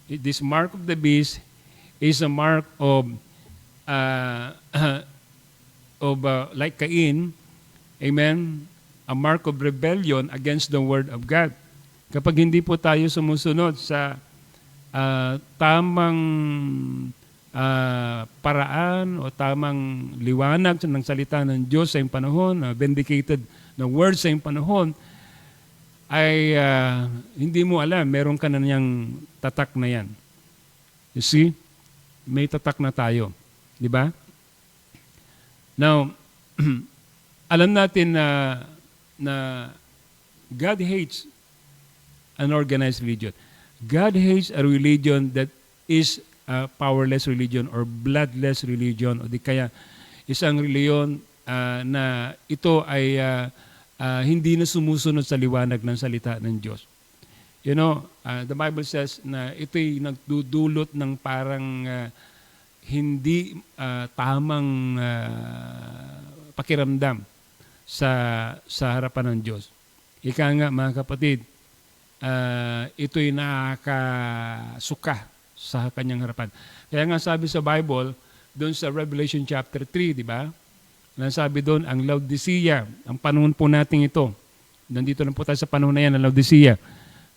This mark of the beast is a mark of like Cain, amen, a mark of rebellion against the word of God. Kapag hindi po tayo sumusunod sa tamang paraan o tamang liwanag ng salita ng Diyos sa iyong panahon, vindicated na word sa iyong panahon, ay hindi mo alam, meron ka na niyang tatak na yan. You see? May tatak na tayo. Di ba? Now, alam natin na God hates an organized religion. God hates a religion that is a powerless religion or bloodless religion o di kaya isang reliyon na ito ay hindi na sumusunod sa liwanag ng salita ng Diyos. The Bible says na ito'y nagdudulot ng parang hindi tamang pakiramdam sa harapan ng Diyos. Ika nga mga kapatid, ito'y nakakasuka sa kanyang harapan. Kaya nga sabi sa Bible, doon sa Revelation chapter 3, di ba? Nasabi doon, ang Laodicea, ang panahon po natin ito. Nandito lang po tayo sa panahon na yan, ang Laodicea.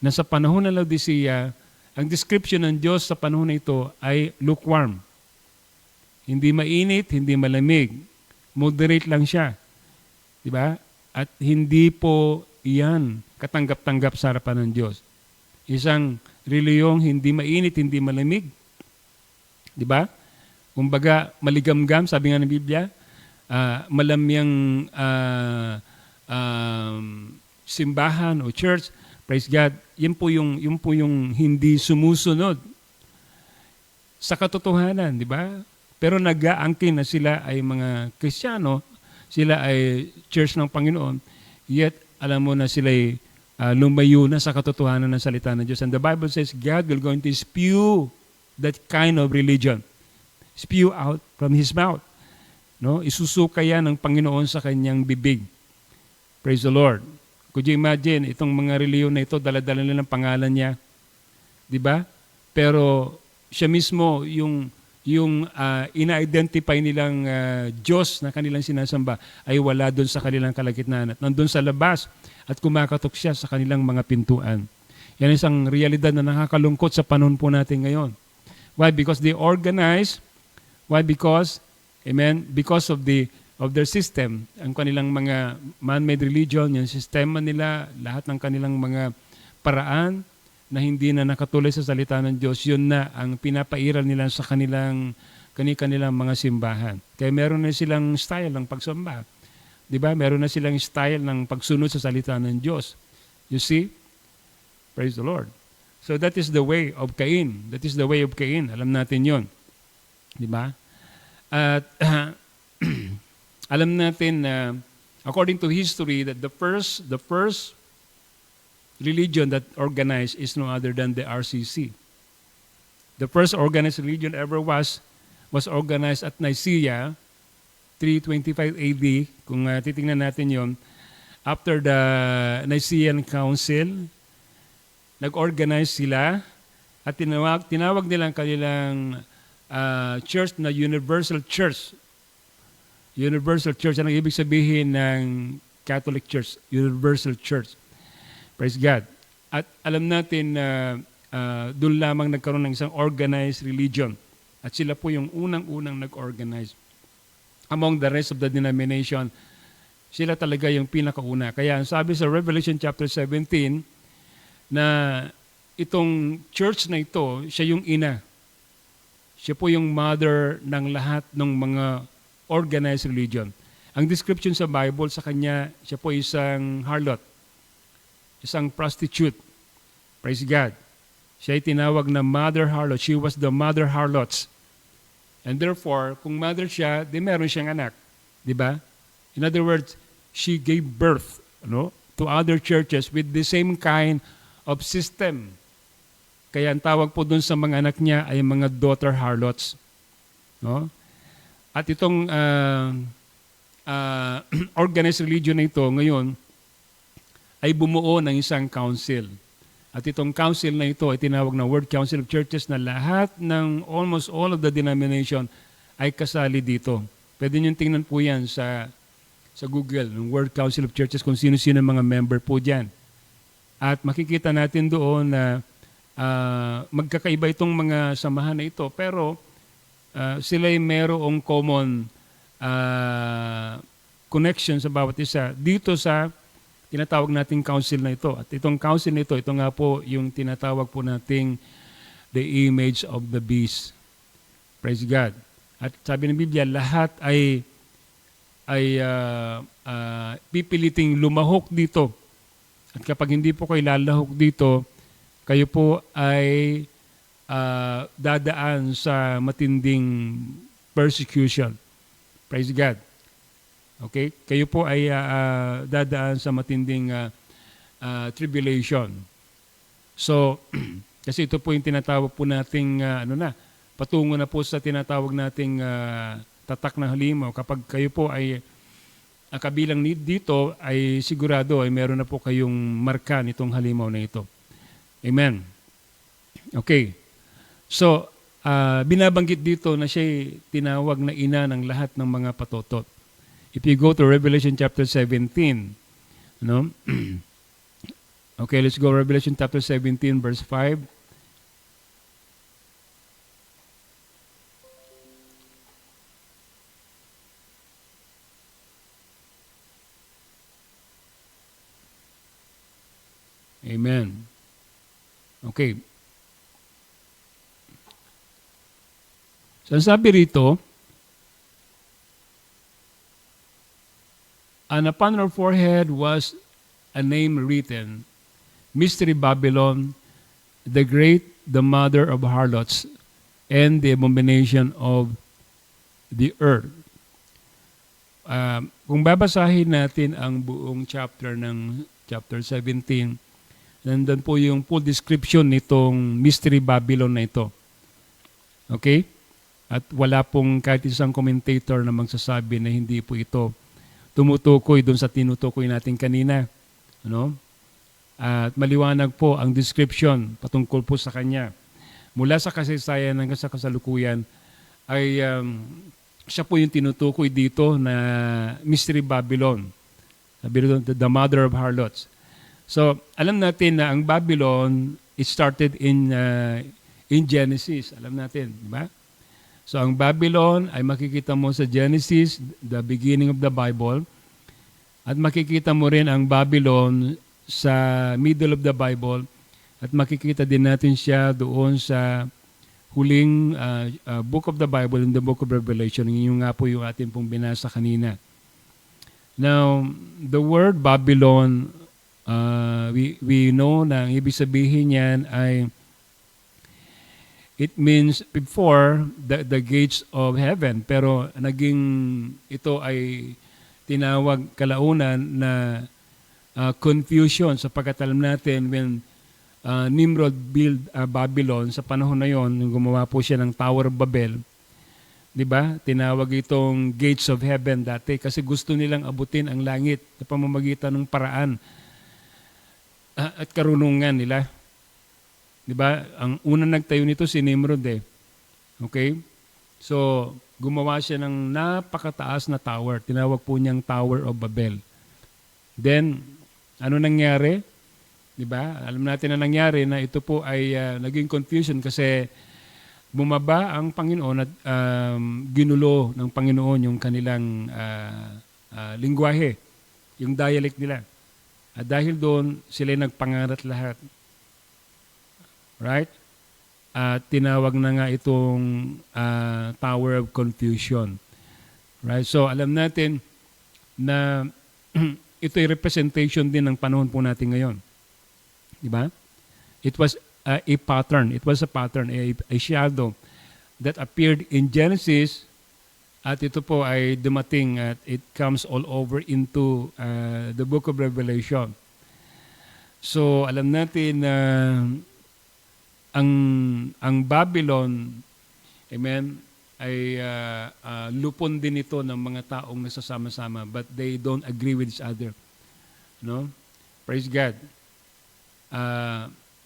Na sa panahon ng Laodicea, ang description ng Diyos sa panahon na ito ay lukewarm. Hindi mainit, hindi malamig. Moderate lang siya. Di ba? At hindi po iyan katanggap-tanggap sa harapan ng Diyos. Isang reliyong hindi mainit, hindi malamig. Di ba? Kumbaga, maligamgam, sabi nga ng Biblia, malamyang simbahan o church, praise God, yun po yung hindi sumusunod sa katotohanan, di ba? Pero nag-aangkin na sila ay mga Kristiyano, sila ay church ng Panginoon, yet alam mo na sila ay lumayo na sa katotohanan ng salita ng Diyos. And the Bible says God will going to spew that kind of religion. Spew out from His mouth. No? Isusuka yan ng Panginoon sa kanyang bibig. Praise the Lord. Could you imagine, itong mga reliyon na ito, dala-dala nilang pangalan niya. Di ba? Pero siya mismo, yung ina-identify nilang Diyos na kanilang sinasamba ay wala doon sa kanilang kalagitnaan. At nandun sa labas at kumakatok siya sa kanilang mga pintuan. Yan isang realidad na nakakalungkot sa panahon po natin ngayon. Why? Because they organize. Why? Because, amen, because of their system, ang kanilang mga man-made religion, yung sistema nila, lahat ng kanilang mga paraan na hindi na nakatuloy sa salita ng Diyos, yun na ang pinapairal nila sa kanilang mga simbahan. Kaya meron na silang style ng pagsamba. Di ba? Meron na silang style ng pagsunod sa salita ng Diyos. You see? Praise the Lord. So that is the way of Cain. That is the way of Cain. Alam natin yon. Di ba? At alam natin na according to history that the first religion that organized is no other than the RCC. The first organized religion ever was organized at Nicaea 325 AD. Kung titingnan natin yon, after the Nicene Council, nag-organize sila at tinawag nilang kanilang church na Universal Church. Universal Church, ano ibig sabihin ng Catholic Church? Universal Church. Praise God. At alam natin na doon lamang nagkaroon ng isang organized religion. At sila po yung unang-unang nag-organize. Among the rest of the denomination, sila talaga yung pinakauna. Kaya sabi sa Revelation chapter 17, na itong church na ito, siya yung ina. Siya po yung mother ng lahat ng mga organized religion. Ang description sa Bible sa kanya, siya po isang harlot, isang prostitute. Praise God. Siya ay tinawag na mother harlot. She was the mother harlots. And therefore, kung mother siya, di meron siyang anak. Di ba? In other words, she gave birth to other churches with the same kind of system. Kaya ang tawag po dun sa mga anak niya ay mga daughter harlots. No? At itong organized religion na ito ngayon ay bumuo ng isang council. At itong council na ito ay tinawag na World Council of Churches na lahat ng almost all of the denomination ay kasali dito. Pwede nyo tingnan po yan sa Google, ng World Council of Churches, kung sino-sino mga member po dyan. At makikita natin doon na magkakaiba itong mga samahan na ito, pero sila'y merong common connection sa bawat isa dito sa tinatawag nating council na ito. At itong council na ito nga po yung tinatawag po nating the image of the beast. Praise God. At sabi ng Biblia, lahat ay pipiliting lumahok dito. At kapag hindi po kayo lalahok dito, kayo po ay dadaan sa matinding persecution. Praise God. Okay? Kayo po ay dadaan sa matinding tribulation. So, kasi ito po yung tinatawag po nating, patungo na po sa tinatawag nating tatak ng halimaw. Kapag kayo po ay kabilang dito, ay sigurado ay meron na po kayong marka nitong halimaw na ito. Amen. Okay. So, binabanggit dito na siya tinawag na ina ng lahat ng mga patotot. If you go to Revelation chapter 17, okay, let's go Revelation chapter 17 verse 5. Amen. Okay. So, sabi rito, and upon her forehead was a name written, Mystery Babylon, the great, the mother of harlots, and the abomination of the earth. Kung babasahin natin ang buong chapter ng chapter 17, nandun po yung full description nitong Mystery Babylon na ito. Okay? At wala pong kahit isang commentator na magsasabi na hindi po ito tumutukoy doon sa tinutukoy natin kanina. At maliwanag po ang description patungkol po sa kanya. Mula sa kasaysayan hanggang sa kasalukuyan ay siya po yung tinutukoy dito na Mystery Babylon. Sabi doon, the mother of harlots. So, alam natin na ang Babylon, it started in Genesis. Alam natin, di ba? So, ang Babylon ay makikita mo sa Genesis, the beginning of the Bible. At makikita mo rin ang Babylon sa middle of the Bible. At makikita din natin siya doon sa huling book of the Bible, in the book of Revelation. Yun nga po yung atin pong binasa kanina. Now, the word Babylon, we know na ang ibig sabihin niyan ay it means before the gates of heaven. Pero naging ito ay tinawag kalaunan na confusion sapagkat alam natin when Nimrod built Babylon sa panahon na yon, gumawa po siya ng Tower of Babel. 'Di ba? Tinawag itong gates of heaven dati kasi gusto nilang abutin ang langit sa pamamagitan ng paraan at karunungan nila. 'Di ba? Ang unang nagtayo nito si Nimrod eh. Okay? So, gumawa siya ng napakataas na tower. Tinawag po niyang Tower of Babel. Then, ano nangyari? 'Di ba? Alam natin na nangyari na ito po ay naging confusion kasi bumaba ang Panginoon at ginulo ng Panginoon yung kanilang lingwahe, yung dialect nila. At dahil doon, sila nagpangarat lahat. Right? At tinawag na nga itong Tower of Confusion. Right? So, alam natin na ito ay representation din ng panahon po natin ngayon. Diba? It was a pattern. It was a pattern, a shadow that appeared in Genesis at ito po ay dumating at it comes all over into the book of Revelation. So, alam natin na ang Babylon, amen, ay lupon din ito ng mga taong nasasama-sama but they don't agree with each other. No? Praise God.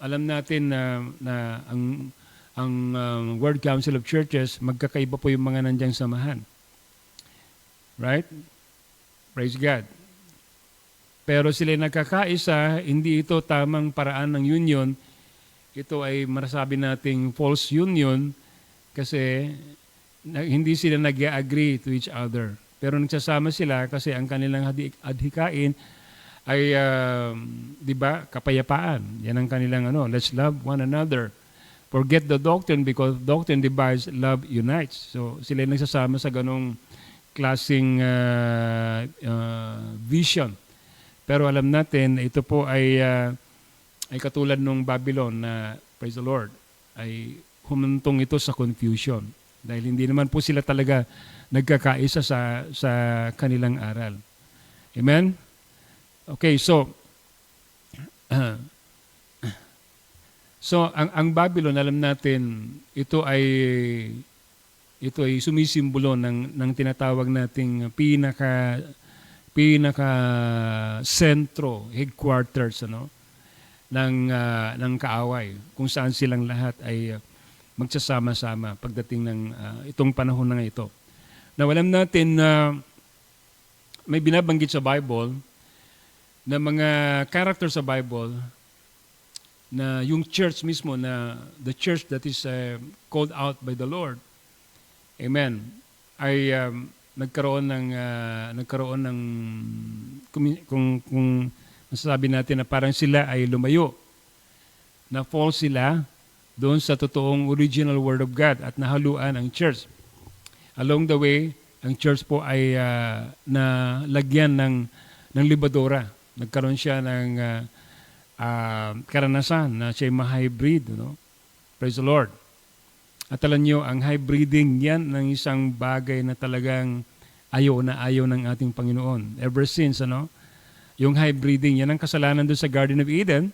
Alam natin na ang World Council of Churches, magkakaiba po yung mga nandiyan samahan. Right? Praise God. Pero sila nagkakaisa, hindi ito tamang paraan ng union. Ito ay marasabi nating false union kasi hindi sila nag-agree to each other. Pero nagsasama sila kasi ang kanilang adhikain ay, di ba, kapayapaan. Yan ang kanilang, let's love one another. Forget the doctrine because doctrine divides, love unites. So, sila nagsasama sa ganong klaseng vision. Pero alam natin, ito po ay katulad ng Babylon na, praise the Lord, ay humantong ito sa confusion. Dahil hindi naman po sila talaga nagkakaisa sa kanilang aral. Amen? Okay, so, So, ang Babylon, alam natin, ito ay sumisimbolo ng tinatawag nating pinaka sentro, headquarters ng kaaway, kung saan silang lahat ay magsasama-sama pagdating ng itong panahon na ito. Now, alam natin na may binabanggit sa Bible na mga character sa Bible na yung church mismo, na the church that is called out by the Lord, amen, ay nagkaroon ng kung masasabi natin na parang sila ay lumayo, na false sila doon sa totoong original Word of God at nahaluan ang church. Along the way, ang church po ay nalagyan ng libadora. Nagkaroon siya ng karanasan na siya ma-hybrid. Praise the Lord. At alam nyo, ang hybriding yan ng isang bagay na talagang ayaw ng ating Panginoon. Ever since, yung hybriding, yan ang kasalanan doon sa Garden of Eden.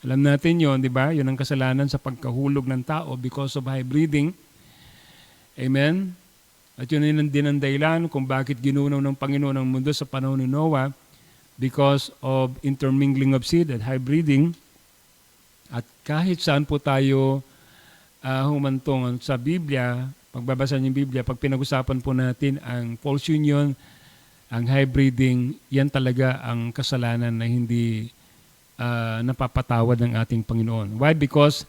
Alam natin yon, di ba? Yun ang kasalanan sa pagkahulog ng tao because of hybriding. Amen? At yun din ang dahilan kung bakit ginunaw ng Panginoon ang mundo sa panahon ni Noah, because of intermingling of seed at hybriding. At kahit saan po tayo humantong sa Biblia, pagbabasa ng Biblia, pag pinag-usapan po natin ang false union, ang hybriding, yan talaga ang kasalanan na hindi napapatawad ng ating Panginoon. Why? Because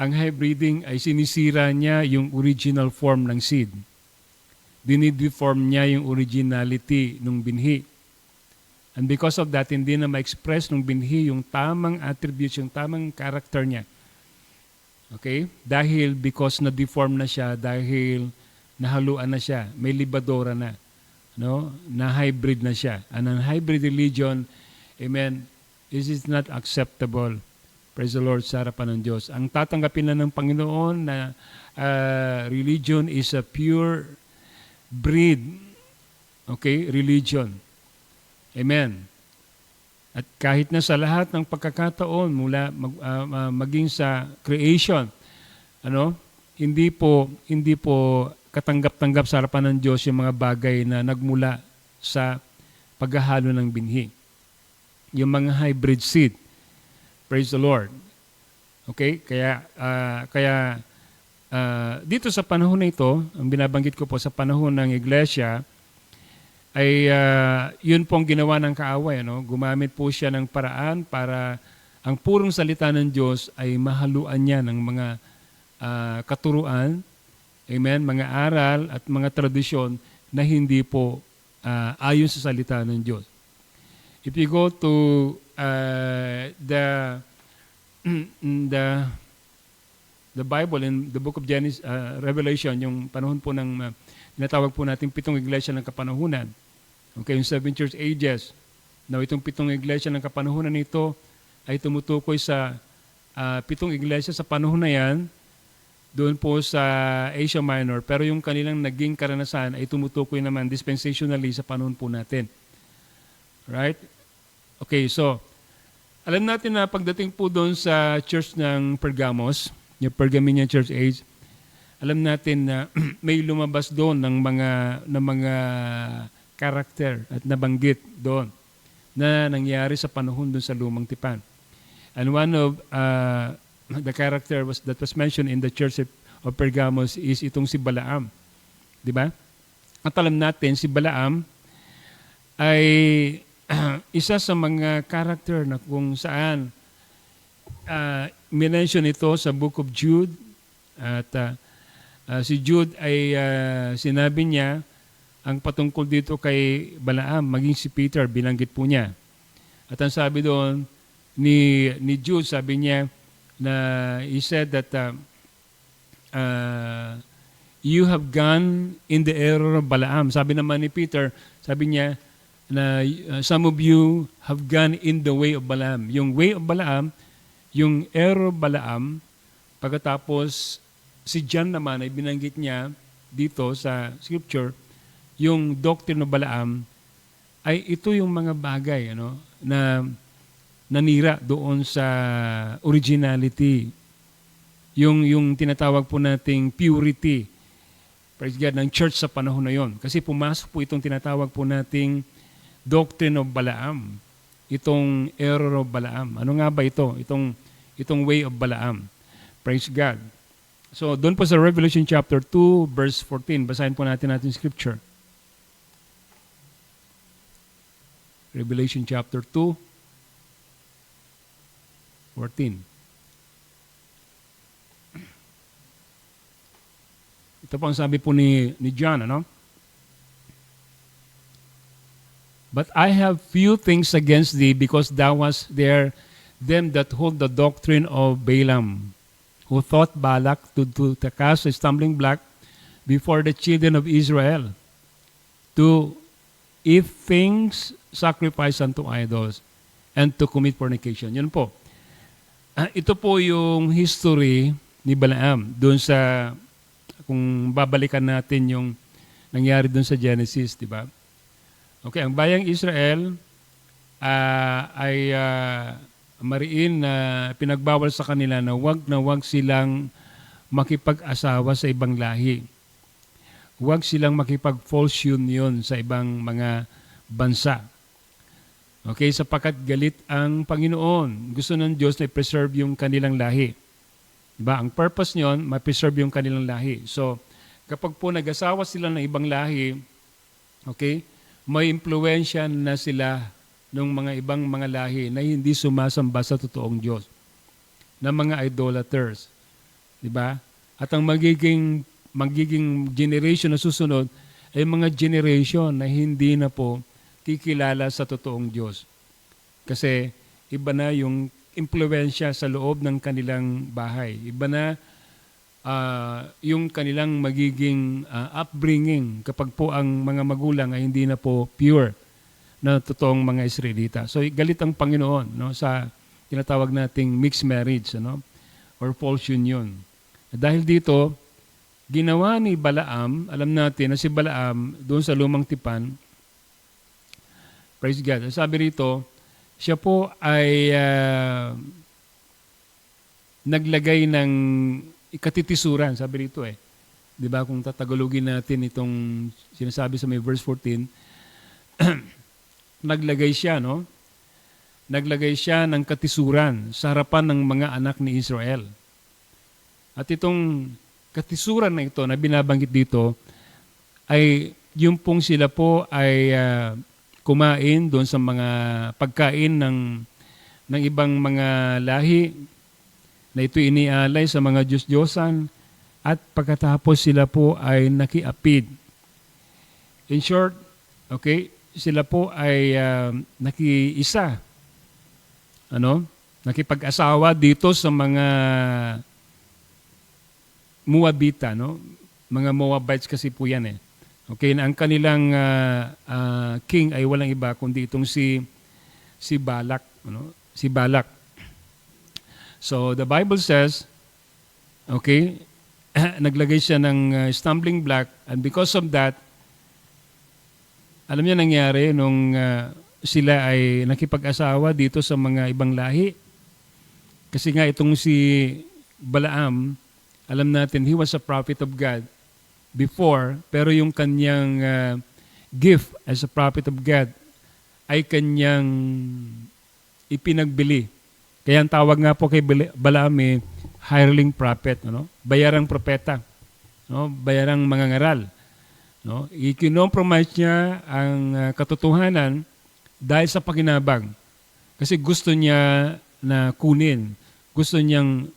ang hybriding ay sinisira niya yung original form ng seed. Dinideform niya yung originality ng binhi. And because of that, hindi na ma-express ng binhi yung tamang attributes, yung tamang character niya. Okay? Because na-deform na siya, dahil nahaluan na siya, may libadora na. Na-hybrid na siya. And ang hybrid religion, amen, is not acceptable. Praise the Lord, sa harapan ng Diyos. Ang tatanggapin na ng Panginoon na religion is a pure breed, okay, religion. Amen. At kahit na sa lahat ng pagkakataon mula maging sa creation, hindi po katanggap-tanggap sa harapan ng Diyos yung mga bagay na nagmula sa paghahalo ng binhi. Yung mga hybrid seed. Praise the Lord. Okay? Kaya dito sa panahon na ito, ang binabanggit ko po sa panahon ng iglesia, ay yun pong ginawa ng kaaway. Gumamit po siya ng paraan para ang purong salita ng Diyos ay mahaluan niya ng mga katuruan, amen, mga aral at mga tradisyon na hindi po ayon sa salita ng Diyos. If you go to the Bible in the book of Genesis, Revelation, yung panahon po ng tinatawag po nating 7 iglesia ng kapanahunan. Okay, yung 7 church ages. Now, itong 7 iglesia ng kapanahunan nito ay tumutukoy sa 7 iglesia sa panahon na yan, doon po sa Asia Minor. Pero yung kanilang naging karanasan ay tumutukoy naman dispensationally sa panahon po natin. Right? Okay, so, alam natin na pagdating po doon sa church ng Pergamos, yung Pergaminian Church Age, alam natin na may lumabas doon ng mga karakter at nabanggit doon na nangyari sa panahon doon sa Lumang Tipan. And one of the character that was mentioned in the church of Pergamos is itong si Balaam. Di ba? At alam natin, si Balaam ay isa sa mga character na kung saan minention ito sa Book of Jude. At si Jude ay sinabi niya ang patungkol dito kay Balaam, maging si Peter, binanggit po niya. At ang sabi doon ni Jude, sabi niya na he said that you have gone in the error of Balaam. Sabi naman ni Peter, sabi niya na some of you have gone in the way of Balaam. Yung way of Balaam, yung error of Balaam, pagkatapos si John naman ay binanggit niya dito sa scripture, yung doctrine of Balaam ay ito yung mga bagay na nanira doon sa originality. Yung tinatawag po nating purity, praise God, ng church sa panahon na yon. Kasi pumasok po itong tinatawag po nating doctrine of Balaam. Itong error of Balaam. Ano nga ba ito? Itong way of Balaam. Praise God. So, doon po sa Revelation chapter 2, verse 14, basahin po natin scripture. Revelation chapter 2, 14. Ito po ang sabi po ni John, ano? But I have few things against thee, because thou was there them that hold the doctrine of Balaam, who thought Balak to cast a stumbling block before the children of Israel, to eat things sacrificed unto idols, and to commit fornication. Yun po. Ito po yung history ni Balaam doon sa, kung babalikan natin yung nangyari doon sa Genesis, di ba? Okay, ang bayang Israel ay mariin na pinagbawal sa kanila na wag silang makipag-asawa sa ibang lahi. Huwag silang makipag-false union sa ibang mga bansa. Okay, sapagkat galit ang Panginoon. Gusto ng Diyos na i-preserve yung kanilang lahi. Diba? Ang purpose nyon, ma-preserve yung kanilang lahi. So, kapag po nag-asawa sila ng ibang lahi, okay, may impluwensya na sila ng mga ibang mga lahi na hindi sumasamba sa totoong Diyos, na mga idolaters. Diba? At ang magiging generation na susunod ay mga generation na hindi na po kikilala sa totoong Diyos. Kasi iba na yung impluwensya sa loob ng kanilang bahay. Iba na yung kanilang magiging upbringing kapag po ang mga magulang ay hindi na po pure na totoong mga Israelita. So galit ang Panginoon, no, sa tinatawag nating mixed marriage, ano, or false union. Dahil dito, ginawa ni Balaam, alam natin na si Balaam doon sa lumang tipan, praise God, sabi rito, siya po ay naglagay ng ikatitisuran, sabi rito eh. Di ba, kung tatagalogin natin itong sinasabi sa may verse 14, naglagay siya, no? Naglagay siya ng katisuran sa harapan ng mga anak ni Israel. At itong katisuran na ito na binabanggit dito ay yung pong sila po ay kumain doon sa mga pagkain ng ibang mga lahi na ito inialay sa mga Diyos-Diyosan, at pagkatapos sila po ay nakiapid. In short, okay, sila po ay nakiisa. Nakipag-asawa dito sa mga Moabita, no? Mga Moabites kasi po yan eh. Okay, na ang kanilang king ay walang iba kundi itong si Balak, Si Balak. So the Bible says, okay, naglagay siya ng stumbling block, and because of that, alam niyo nangyari nung sila ay nakipag-asawa dito sa mga ibang lahi. Kasi nga itong si Balaam, alam natin, he was a prophet of God before, pero yung kanyang gift as a prophet of God ay kanyang ipinagbili. Kaya ang tawag nga po kay Balaam hireling prophet, bayarang propeta, bayarang mangangaral. Ikinompromise niya ang katotohanan dahil sa pakinabang. Kasi gusto niya na kunin, gusto niyang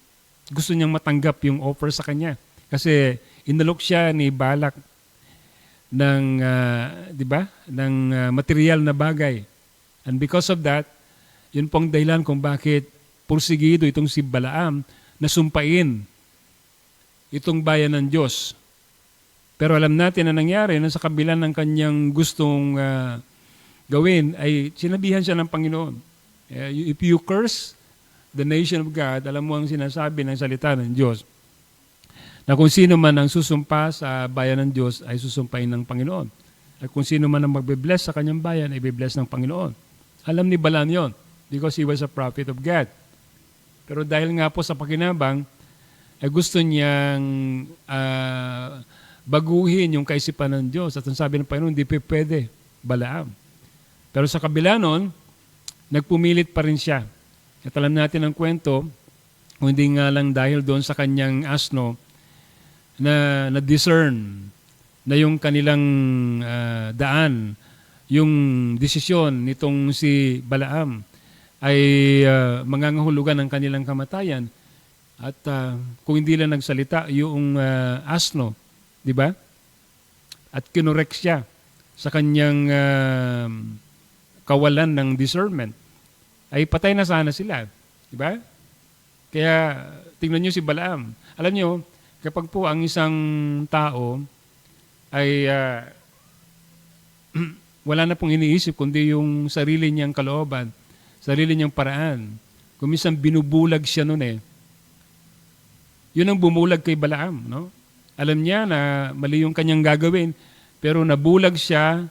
matanggap yung offer sa kanya. Kasi inalok siya ni Balak ng material na bagay. And because of that, yun pong dahilan kung bakit pursigido itong si Balaam na sumpain itong bayan ng Diyos. Pero alam natin na nangyari na sa kabila ng kanyang gustong gawin ay sinabihan siya ng Panginoon. If you curse the nation of God, alam mo ang sinasabi ng salita ng Diyos, na kung sino man ang susumpa sa bayan ng Diyos ay susumpain ng Panginoon. At kung sino man ang magbe-bless sa kanyang bayan ay be-bless ng Panginoon. Alam ni Balaam yon. because he was a prophet of God. Pero dahil nga po sa pakinabang, ay gusto niyang baguhin yung kaisipan ng Diyos. At ang sabi ng Panginoon, hindi pa pwede, Balaam. Pero sa kabila nun, nagpumilit pa rin siya. At alam natin ang kwento, kung hindi nga lang dahil doon sa kanyang asno, na discern na yung kanilang daan, yung desisyon nitong si Balaam ay mangangahulugan ng kanilang kamatayan. At kung hindi lang nagsalita yung asno, di ba? At kinorek siya sa kanyang kawalan ng discernment, ay patay na sana sila. Di ba? Kaya tingnan nyo si Balaam. Alam nyo, kapag po ang isang tao ay wala na pong iniisip kundi yung sarili niyang kalooban, sarili niyang paraan. Kung minsan binubulag siya nun yun ang bumulag kay Balaam, no? Alam niya na mali yung kanyang gagawin, pero nabulag siya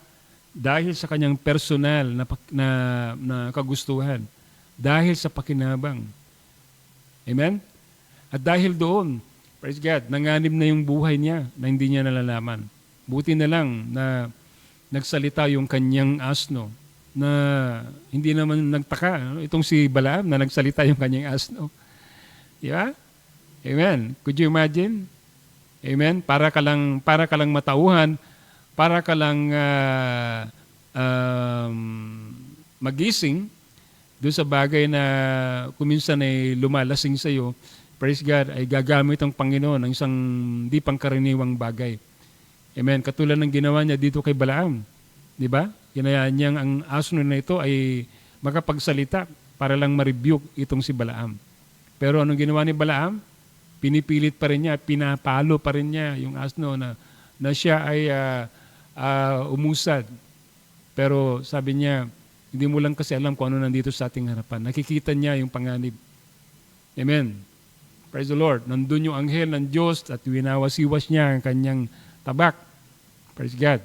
dahil sa kanyang personal na kagustuhan, dahil sa pakinabang. Amen? At dahil doon, praise God, nanganib na yung buhay niya na hindi niya nalalaman. Buti na lang na nagsalita yung kanyang asno na hindi naman nagtaka. No? Itong si Balaam na nagsalita yung kanyang asno. Yeah? Amen. Could you imagine? Amen. Para ka lang matauhan, para ka lang magising doon sa bagay na kuminsan ay lumalasing sa iyo. Praise God, ay gagamit ang Panginoon ng isang di pangkaraniwang bagay. Amen. Katulad ng ginawa niya dito kay Balaam. Di ba? Ginayaan niyang ang asno na ito ay makapagsalita para lang ma-rebuke itong si Balaam. Pero anong ginawa ni Balaam? Pinipilit pa rin niya, pinapalo pa rin niya yung asno na siya ay umusad. Pero sabi niya, hindi mo lang kasi alam kung ano nandito sa ating harapan. Nakikita niya yung panganib. Amen. Praise the Lord. Nandun yung anghel ng Diyos at winawasiwas niya ang kanyang tabak. Praise God.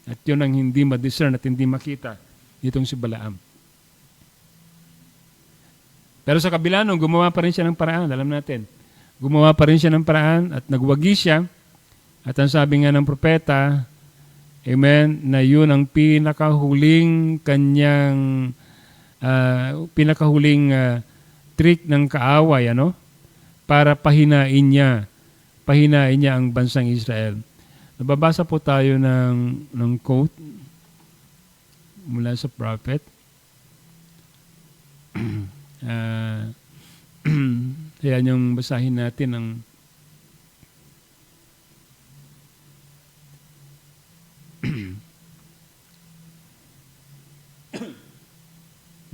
At yun ang hindi ma-discern at hindi makita itong si Balaam. Pero sa kabila nung gumawa pa rin siya ng paraan, alam natin, gumawa pa rin siya ng paraan at nagwagi siya. At ang sabi nga ng propeta, amen, na yun ang pinakahuling kanyang, pinakahuling trick ng kaaway, para pahinain niya ang bansang Israel. Nababasa po tayo ng quote mula sa prophet. Kaya niyong basahin natin ang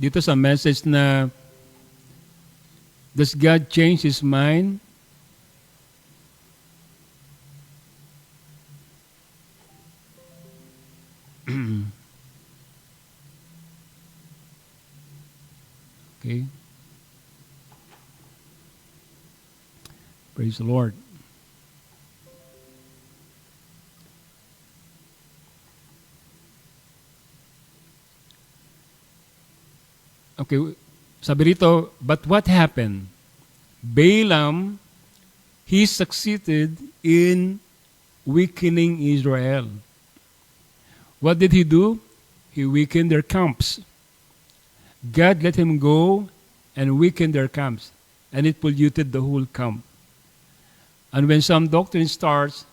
dito sa message na does God change His mind? Okay. Praise the Lord. Okay, sabi rito, but what happened? Balaam, he succeeded in weakening Israel. What did he do? He weakened their camps. God let him go and weaken their camps, and it polluted the whole camp. And when some doctrine starts,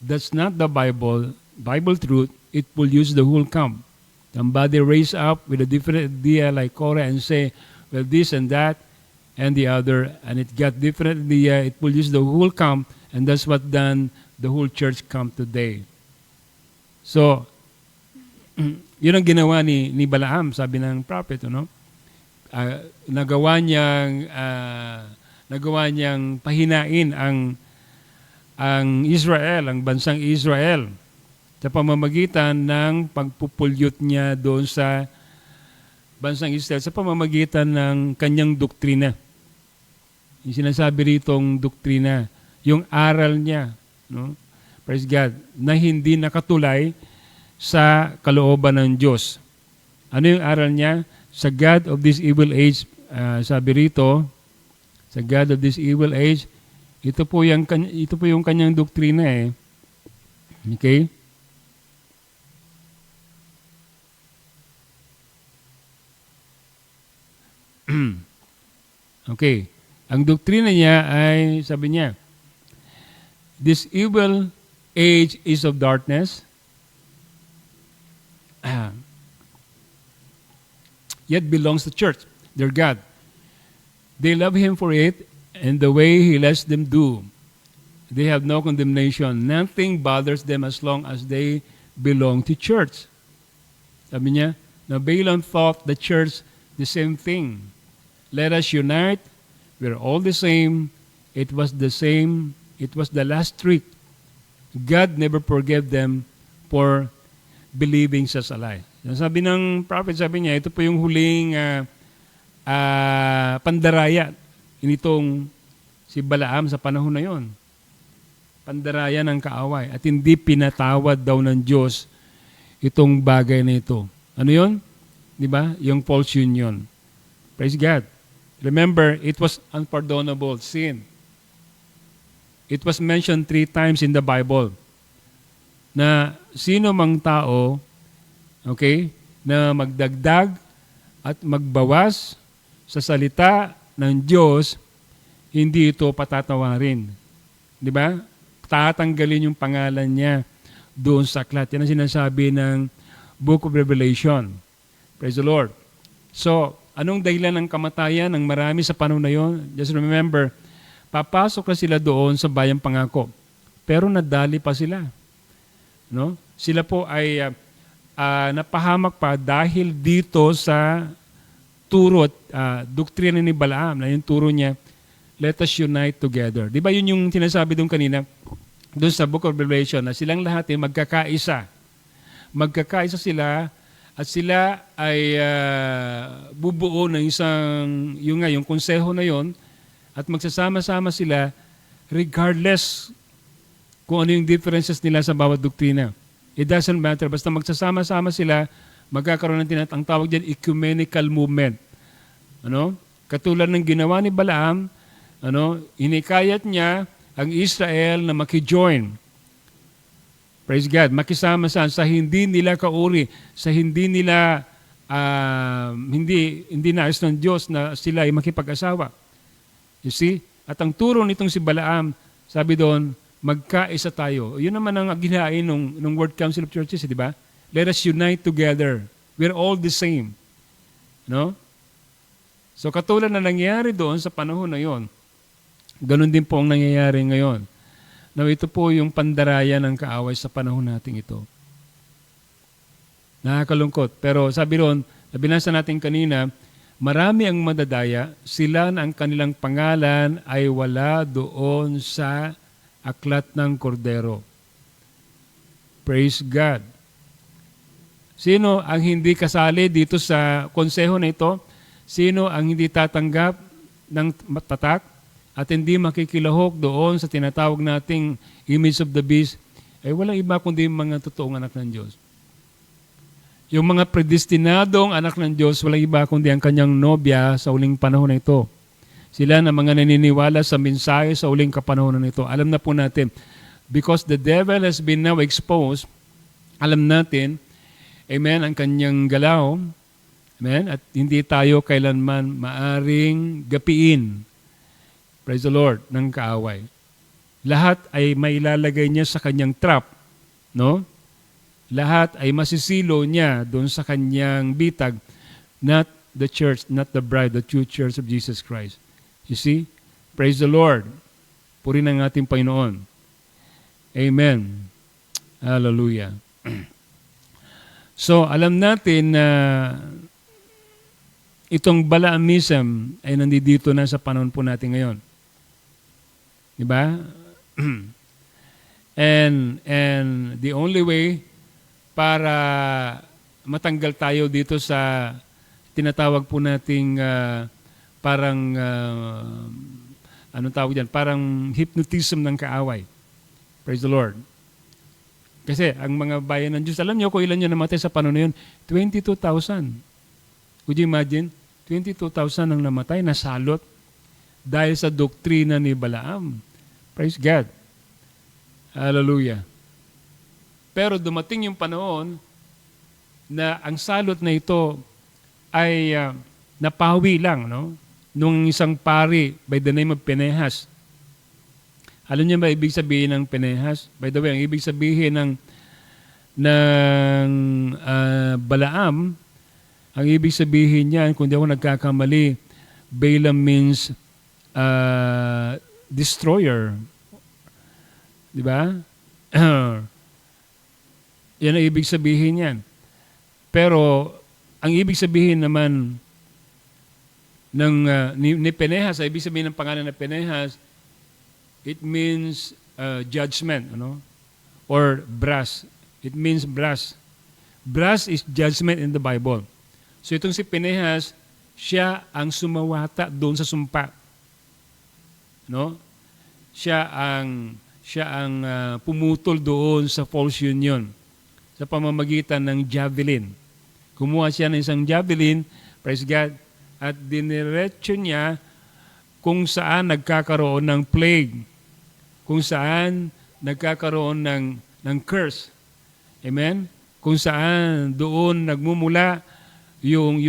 that's not the Bible truth, it pollutes the whole camp. Somebody raise up with a different idea like Korah and say, well, this and that and the other, and it got different idea, it pollutes the whole camp, and that's what done the whole church camp today. So, yun ang ginawa ni Balaam, sabi ng prophet, nagawa niyang pahinain ang Israel, ang bansang Israel, sa pamamagitan ng pagpupulyot niya doon sa bansang Israel, sa pamamagitan ng kanyang doktrina. Yung sinasabi ritong doktrina, yung aral niya, praise God, na hindi nakatulay sa kalooban ng Diyos. Ano yung aral niya? sa God of this evil age, sabi rito, sa God of this evil age, ito po yung kanyang doktrina eh. Okay? Okay. Ang doktrina niya ay, sabi niya, this evil age is of darkness, yet belongs to church, their God. They love Him for it, and the way He lets them do. They have no condemnation. Nothing bothers them as long as they belong to church. Sabi niya, now Balaam thought the church the same thing. Let us unite. We're all the same. It was the same. It was the last trick. God never forgave them for believing sa salay. Sabi ng prophet, sabi niya, ito po yung huling pandaraya nitong si Balaam sa panahon na yon. Pandaraya ng kaaway. At hindi pinatawad daw ng Diyos itong bagay na ito. Ano yon? Di ba? Yung false union. Praise God. Remember, it was unpardonable sin. It was mentioned 3 times in the Bible na sino mang tao, okay, na magdagdag at magbawas sa salita ng Diyos, hindi ito patatawarin. Di ba? Tatanggalin yung pangalan niya doon sa aklat. Yan ang sinasabi ng Book of Revelation. Praise the Lord. So, anong dahilan ng kamatayan ng marami sa panahon na yon? Just remember, papasok na sila doon sa bayang pangako. Pero nadali pa sila. No? Sila po ay napahamak pa dahil dito sa turo at doktrina ni Balaam, na yung turo niya, let us unite together. Di ba yun yung sinasabi doon kanina, doon sa Book of Revelation, na silang lahat ay magkakaisa. Magkakaisa sila at sila ay bubuo ng isang, yung konseho na yon, at magsasama-sama sila regardless kung ano yung differences nila sa bawat doktrina. It doesn't matter. Basta magsasama-sama sila, magkakaroon ng ang tawag dyan, ecumenical movement. Ano? Katulad ng ginawa ni Balaam, hinikayat niya ang Israel na makijoin. Praise God. Makisama sa hindi nila kauri, sa hindi nila hindi nais ng Diyos na sila ay makipag-asawa. You see? At ang turo nitong si Balaam, sabi doon, magkaisa tayo. Yun naman ang ginahain ng World Council of Churches, di ba? Let us unite together. We're all the same. No? So katulad na nangyayari doon sa panahon na yon, ganun din po ang nangyayari ngayon. Now ito po yung pandaraya ng kaaway sa panahon nating ito. Nakakalungkot. Pero sabi roon, nabinasa natin kanina, marami ang madadaya, sila na ang kanilang pangalan ay wala doon sa aklat ng kordero. Praise God. Sino ang hindi kasali dito sa konseho na ito? Sino ang hindi tatanggap ng tatak at hindi makikilahok doon sa tinatawag nating image of the beast? Ay walang iba kundi mga totoong anak ng Diyos. Yung mga predestinadong anak ng Diyos, walang iba kundi ang kanyang nobya sa uling panahon na ito. Sila na mga naniniwala sa mensahe sa uling kapanahonan na ito. Alam na po natin, because the devil has been now exposed, alam natin, amen, ang kanyang galaw, amen, at hindi tayo kailanman maaring gapiin, praise the Lord, ng kaaway. Lahat ay mailalagay niya sa kanyang trap, no? Lahat ay masisilo niya doon sa kanyang bitag, not the church, not the bride, the true church of Jesus Christ. You see? Praise the Lord. Purihin ang ating Panginoon. Amen. Hallelujah. So, alam natin na itong Balaamism ay nandito na sa panahon po natin ngayon. Diba? And the only way para matanggal tayo dito sa tinatawag po nating parang anong tawag diyan? Parang hypnotism ng kaaway. Praise the Lord. Kasi ang mga bayan ng Diyos, alam niyo kung ilan yung namatay sa panahon na yun? 22,000. Could you imagine? 22,000 ang namatay, nasalot dahil sa doktrina ni Balaam. Praise God. Hallelujah. Pero dumating yung panahon na ang salot na ito ay napawi lang, no? Nung isang pari by the name of Pinehas. Alam niyo ba ibig sabihin ng Pinehas? By the way, ang ibig sabihin ng Balaam, ang ibig sabihin niyan, kung di ako nagkakamali, Balaam means destroyer. Di ba? Yan ang ibig sabihin niyan. Pero ang ibig sabihin naman ni Pinehas, ang ibig sabihin ng pangalan ng Pinehas, it means judgment, ano? Or brass. It means brass. Brass is judgment in the Bible. So itong si Pinehas, siya ang sumawata doon sa sumpa. No? Siya ang pumutol doon sa false union sa pamamagitan ng javelin. Kumuha siya ng isang javelin, praise God, at diniretso niya kung saan nagkakaroon ng plague, kung saan nagkakaroon ng curse. Amen? Kung saan doon nagmumula yung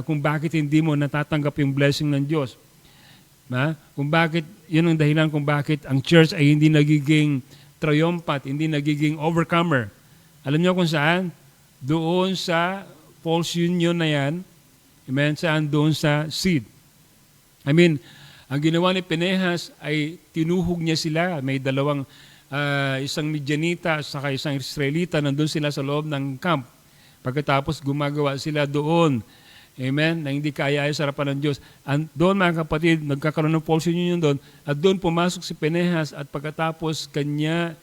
kung bakit hindi mo natatanggap yung blessing ng Diyos. Kung bakit, yun ang dahilan kung bakit ang church ay hindi nagiging triumphant, hindi nagiging overcomer. Alam niyo kung saan? Doon sa false union na yan, amen, saan? Doon sa seed. I mean, ang ginawa ni Pinehas ay tinuhog niya sila. May dalawang, isang Midianita at isang Israelita, nandun sila sa loob ng camp. Pagkatapos gumagawa sila doon, amen, na hindi kaya sa harapan ng Diyos. And doon mga kapatid, nagkakaroon ng false union doon, at doon pumasok si Pinehas at pagkatapos kanya,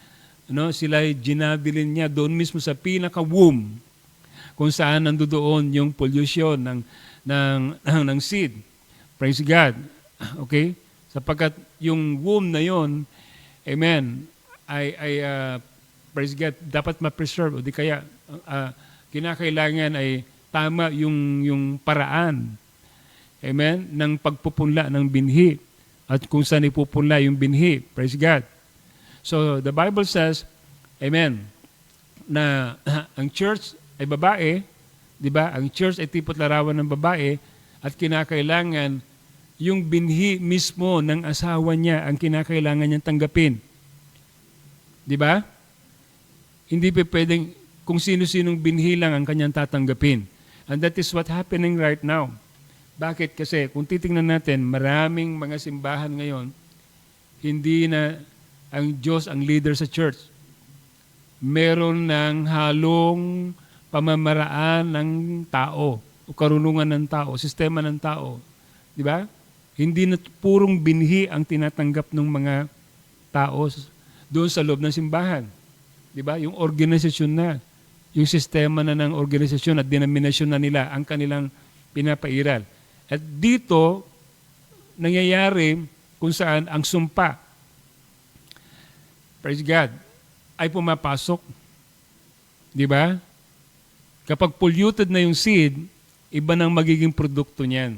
sila ay ginabilin niya doon mismo sa pinaka-womb, kung saan nandoon yung pollution ng seed. Praise God. Okay? Sapagkat yung womb na yon, amen, ay praise God, dapat ma-preserve. O di kaya, kinakailangan ay tama yung paraan, amen, ng pagpupunla ng binhi at kung saan ipupunla yung binhi. Praise God. So, the Bible says, amen, na ang church ay babae, di ba? Ang church ay tipot larawan ng babae at kinakailangan yung binhi mismo ng asawa niya ang kinakailangan niyang tanggapin. Di ba? Hindi pa pwedeng kung sino-sinong binhi lang ang kanyang tatanggapin. And that is what happening right now. Bakit? Kasi kung titingnan natin, maraming mga simbahan ngayon, hindi na ang Diyos ang leader sa church. Meron ng halong pamamaraan ng tao o karunungan ng tao, sistema ng tao. Di ba? Hindi na purong binhi ang tinatanggap ng mga tao doon sa loob ng simbahan. Di ba? Yung organisasyon na, yung sistema na ng organisasyon at denominasyon na nila ang kanilang pinapairal. At dito, nangyayari kung saan ang sumpa, praise God, ay pumapasok. Di ba? Kapag polluted na yung seed, iba nang magiging produkto niyan.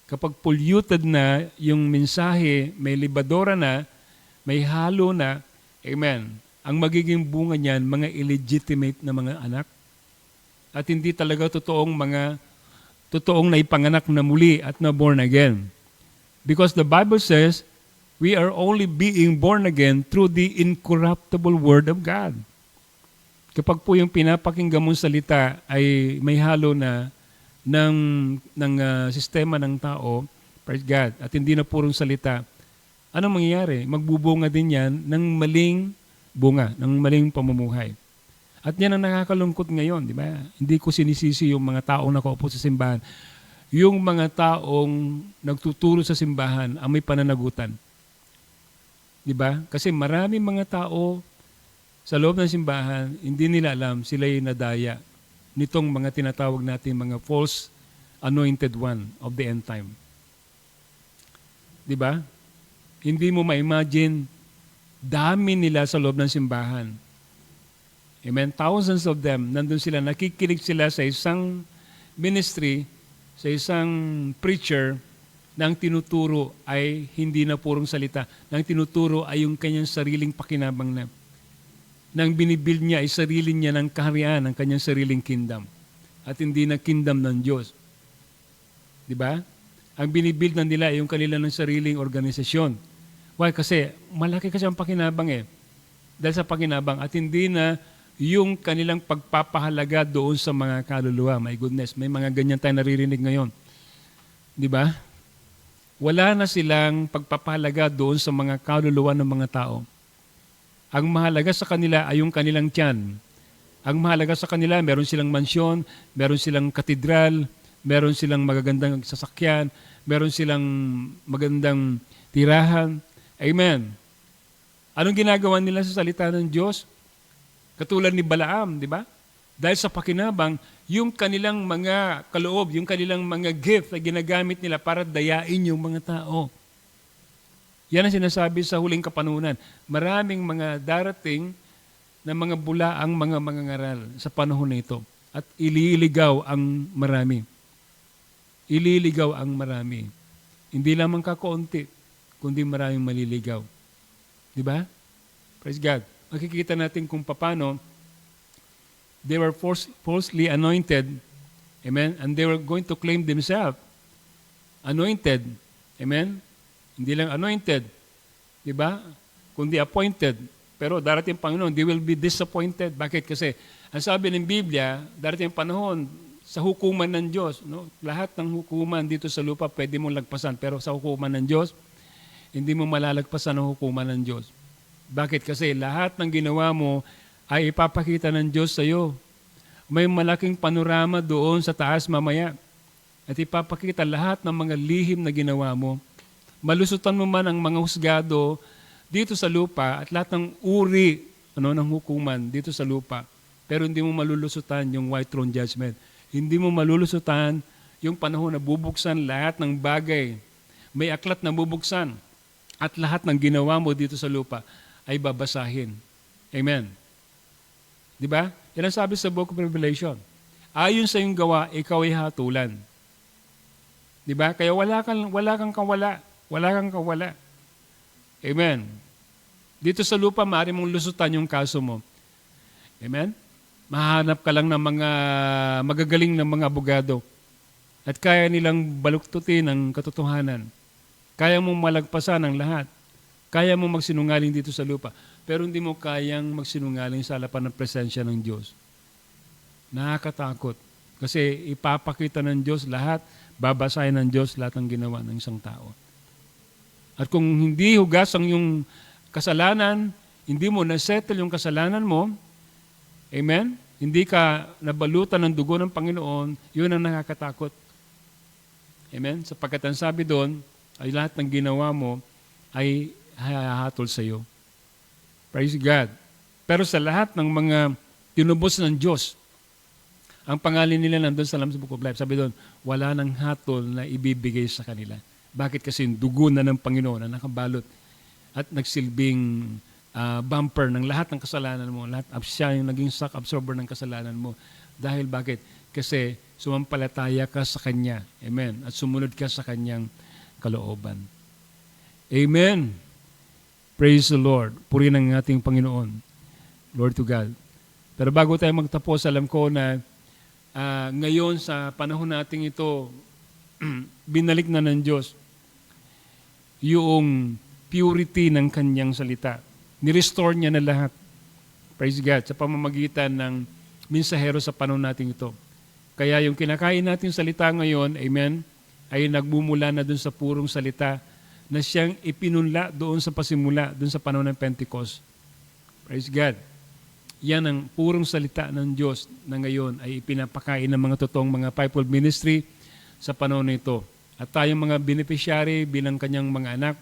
Kapag polluted na yung mensahe, may libadora na, may halo na, amen, ang magiging bunga niyan, mga illegitimate na mga anak. At hindi talaga totoong naipanganak na muli at na born again. Because the Bible says, we are only being born again through the incorruptible Word of God. Kapag po yung pinapakinggan mong salita ay may halo na ng sistema ng tao, praise God, at hindi na purong salita, anong mangyayari? Magbubunga din yan ng maling bunga, ng maling pamumuhay. At yan ang nakakalungkot ngayon, di ba? Hindi ko sinisisi yung mga taong nakaupo sa simbahan. Yung mga taong nagtuturo sa simbahan ang may pananagutan. Di ba? Kasi maraming mga tao sa loob ng simbahan, hindi nila alam sila'y nadaya nitong mga tinatawag natin mga false anointed one of the end time. Di ba? Hindi mo ma-imagine dami nila sa loob ng simbahan. Amen? Thousands of them, nandun sila, nakikinig sila sa isang ministry, sa isang preacher, na ang tinuturo ay hindi na purong salita. Na ang tinuturo ay yung kanyang sariling pakinabang na. Na ang binibuild niya ay sarili niya ng kaharian, ng kanyang sariling kingdom. At hindi na kingdom ng Diyos. Di ba? Ang binibuild na nila ay yung kanila ng sariling organisasyon. Why? Kasi malaki kasi ang pakinabang eh. Dahil sa pakinabang at hindi na yung kanilang pagpapahalaga doon sa mga kaluluwa. My goodness, may mga ganyan tayo naririnig ngayon. Di ba? Wala na silang pagpapahalaga doon sa mga kaluluwa ng mga tao. Ang mahalaga sa kanila ay yung kanilang tiyan. Ang mahalaga sa kanila, meron silang mansyon, meron silang katedral, meron silang magagandang sasakyan, meron silang magandang tirahan. Amen. Anong ginagawa nila sa salita ng Diyos? Katulad ni Balaam, di ba? Dahil sa pakinabang, yung kanilang mga kaloob, yung kanilang mga gift na ginagamit nila para dayain yung mga tao. Yan ang sinasabi sa huling kapanahunan. Maraming mga darating na mga bulaang mga mangangaral sa panahon na ito. At ililigaw ang marami. Ililigaw ang marami. Hindi lamang kakaunti, kundi maraming maliligaw. Di ba? Praise God. Makikita natin kung paano they were falsely anointed, amen, and they were going to claim themselves anointed, amen, hindi lang anointed, di ba, kundi appointed, pero darating Panginoon, they will be disappointed. Bakit? Kasi, ang sabi ng Biblia, darating panahon, sa hukuman ng Diyos, no? Lahat ng hukuman dito sa lupa, pwede mong lagpasan, pero sa hukuman ng Diyos, hindi mo malalagpasan ang hukuman ng Diyos. Bakit? Kasi lahat ng ginawa mo, ay ipapakita ng Diyos sa iyo. May malaking panorama doon sa taas mamaya. At ipapakita lahat ng mga lihim na ginawa mo. Malusutan mo man ang mga husgado dito sa lupa at lahat ng uri ng hukuman dito sa lupa. Pero hindi mo malulusutan yung white throne judgment. Hindi mo malulusutan yung panahon na bubuksan lahat ng bagay. May aklat na bubuksan at lahat ng ginawa mo dito sa lupa ay babasahin. Amen. Di ba? Yan ang sabi sa Book of Revelation. Ayon sa iyong gawa, ikaw ay hatulan. Di ba? Kaya wala kang kawala. Wala kang kawala. Amen. Dito sa lupa, maaari mong lusutan yung kaso mo. Amen? Mahanap ka lang ng mga magagaling na mga abogado. At kaya nilang baluktutin ang katotohanan. Kaya mong malagpasan ang lahat. Kaya mong magsinungaling dito sa lupa. Pero hindi mo kayang magsinungaling sa harapan ng presensya ng Diyos. Nakakatakot. Kasi ipapakita ng Diyos lahat, babasahin ng Diyos lahat ng ginawa ng isang tao. At kung hindi hugas ang yung kasalanan, hindi mo na-settle yung kasalanan mo, amen? Hindi ka nabalutan ng dugo ng Panginoon, yun ang nakakatakot. Amen? Sapagkat ang sabi doon, ay lahat ng ginawa mo ay hahatol sa iyo. Praise God. Pero sa lahat ng mga tinubos ng Diyos, ang pangalan nila nandun sa Lamb's Book of Life. Sabi doon, wala nang hatol na ibibigay sa kanila. Bakit? Kasi dugo na ng Panginoon na nakabalot at nagsilbing bumper ng lahat ng kasalanan mo. Siya yung naging shock absorber ng kasalanan mo. Dahil bakit? Kasi sumampalataya ka sa Kanya. Amen. At sumunod ka sa Kanyang kalooban. Amen. Praise the Lord. Purihin ang ating Panginoon. Lord to God. Pero bago tayo magtapos, alam ko na ngayon sa panahon nating ito, binalik na ng Diyos yung purity ng Kanyang salita. Ni-restore niya na lahat. Praise God. Sa pamamagitan ng minsahero sa panahon nating ito. Kaya yung kinakain nating salita ngayon, amen, ay nagmumula na dun sa purong salita na siyang ipinunla doon sa pasimula, doon sa panahon ng Pentecost. Praise God. Yan ang purong salita ng Diyos na ngayon ay ipinapakain ng mga totoong mga fivefold ministry sa panahon na ito. At tayong mga beneficiary bilang Kanyang mga anak,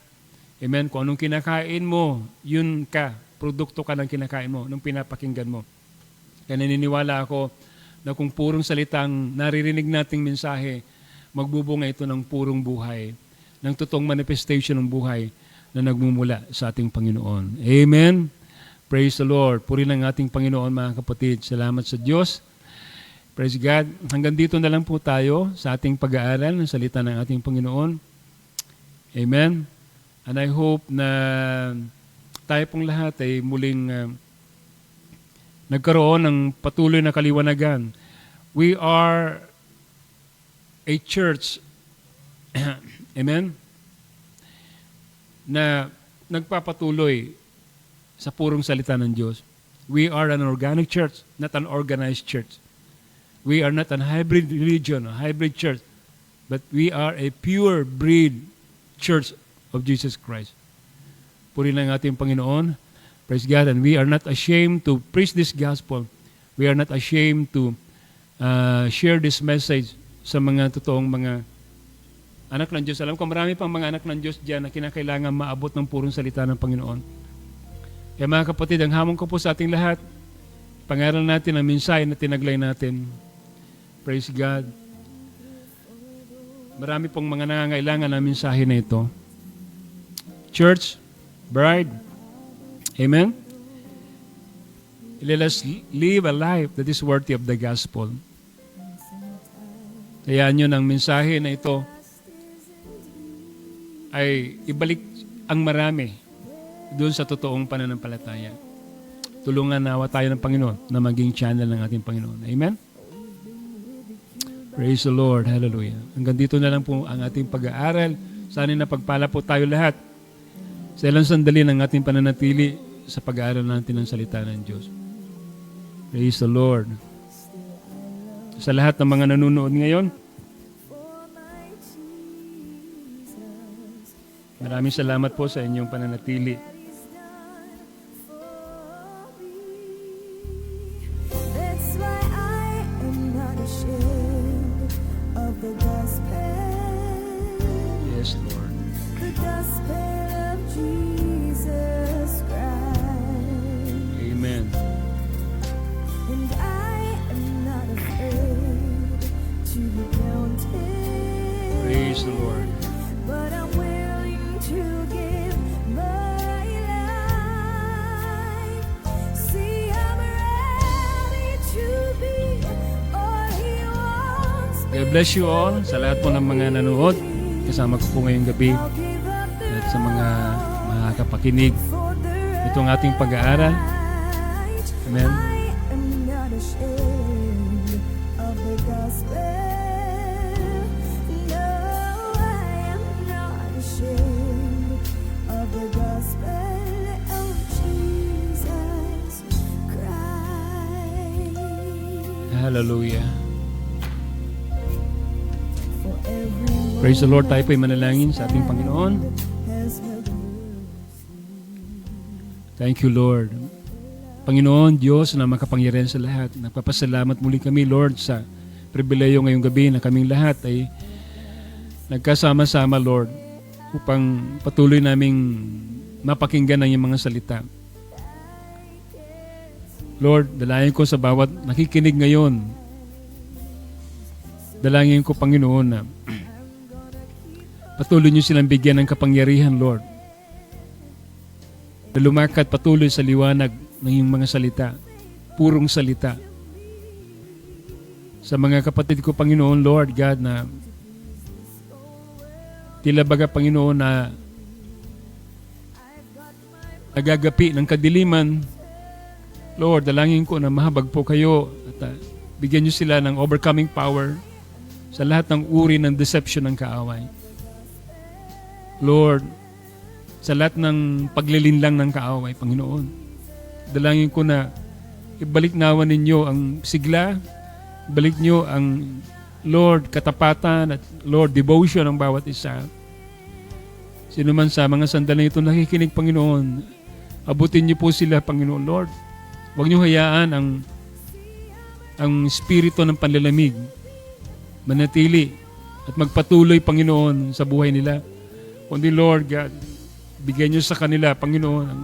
amen, kung anong kinakain mo, yun ka, produkto ka ng kinakain mo, nung pinapakinggan mo. Kaya naniniwala ako na kung purong salitang naririnig nating mensahe, magbubunga ito ng purong buhay, ng totoong manifestation ng buhay na nagmumula sa ating Panginoon. Amen. Praise the Lord. Purihin ang ating Panginoon, mga kapatid. Salamat sa Diyos. Praise God. Hanggang dito na lang po tayo sa ating pag-aaral ng salita ng ating Panginoon. Amen. And I hope na tayo pong lahat ay muling nagkaroon ng patuloy na kaliwanagan. We are a church, amen, na nagpapatuloy sa purong salita ng Diyos. We are an organic church, not an organized church. We are not a hybrid religion, a hybrid church, but we are a pure breed church of Jesus Christ. Purihin lang ating Panginoon. Praise God. And we are not ashamed to preach this gospel. We are not ashamed to share this message sa mga totoong mga anak ng Diyos. Alam ko marami pang mga anak ng Diyos dyan na kinakailangan maabot ng purong salita ng Panginoon. Kaya mga kapatid, ang hamon ko po sa ating lahat, pangaral natin ang mensahe na tinaglay natin. Praise God. Marami pong mga nangangailangan ng mensahe na ito. Church, bride, amen? Let us live a life that is worthy of the gospel. Kaya nyo ng mensahe na ito ay ibalik ang marami doon sa totoong pananampalataya. Tulungan nawa tayo ng Panginoon na maging channel ng ating Panginoon. Amen? Praise the Lord. Hallelujah. Hanggang dito na lang po ang ating pag-aaral. Sana na pagpala po tayo lahat sa ilang sandali ng ating pananatili sa pag-aaral natin ng salita ng Diyos. Praise the Lord. Sa lahat ng mga nanonood ngayon, maraming salamat po sa inyong pananatili. That's why I am not ashamed of the gospel. Yes, Lord. The gospel of Jesus Christ. Amen. And I am not afraid to be counted. Praise the Lord. But I'm willing to give my life. See, I'm ready to be all He wants me. God bless you all sa lahat po ng mga nanonood. Kasama ko po ngayong gabi I'll give up the at sa mga makakapakinig for the itong ating pag-aaral. right. Amen. I am not ashamed of the gospel. No, I am not ashamed of the gospel of Jesus Christ. Hallelujah. For everyone Praise the Lord. Tayo po'y manalangin sa ating Panginoon. has held Thank you, Lord. Panginoon, Diyos na makapangyarihan sa lahat, nagpapasalamat muli kami, Lord, sa pribileyo ngayong gabi na kaming lahat ay nagkasama-sama, Lord, upang patuloy naming mapakinggan ang iyong mga salita. Lord, dalangin ko sa bawat nakikinig ngayon. Dalangin ko, Panginoon, na patuloy niyo silang bigyan ng kapangyarihan, Lord, na lumakad patuloy sa liwanag ng iyong mga salita, purong salita. Sa mga kapatid ko, Panginoon, Lord God, na tila baga, Panginoon, na nagagapi ng kadiliman, Lord, dalangin ko na mahabag po kayo at bigyan niyo sila ng overcoming power sa lahat ng uri ng deception ng kaaway. Lord, sa lahat ng paglilinlang ng kaaway, Panginoon, dalangin ko na ibalik nawa ninyo ang sigla, ibalik nyo ang, Lord, katapatan at, Lord, devotion ng bawat isa. Sino man sa mga sandali ito nakikinig, Panginoon, abutin niyo po sila, Panginoon, Lord. Huwag niyo hayaan ang spirito ng panlalamig manatili at magpatuloy, Panginoon, sa buhay nila. Kundi, Lord God, bigyan niyo sa kanila, Panginoon, ang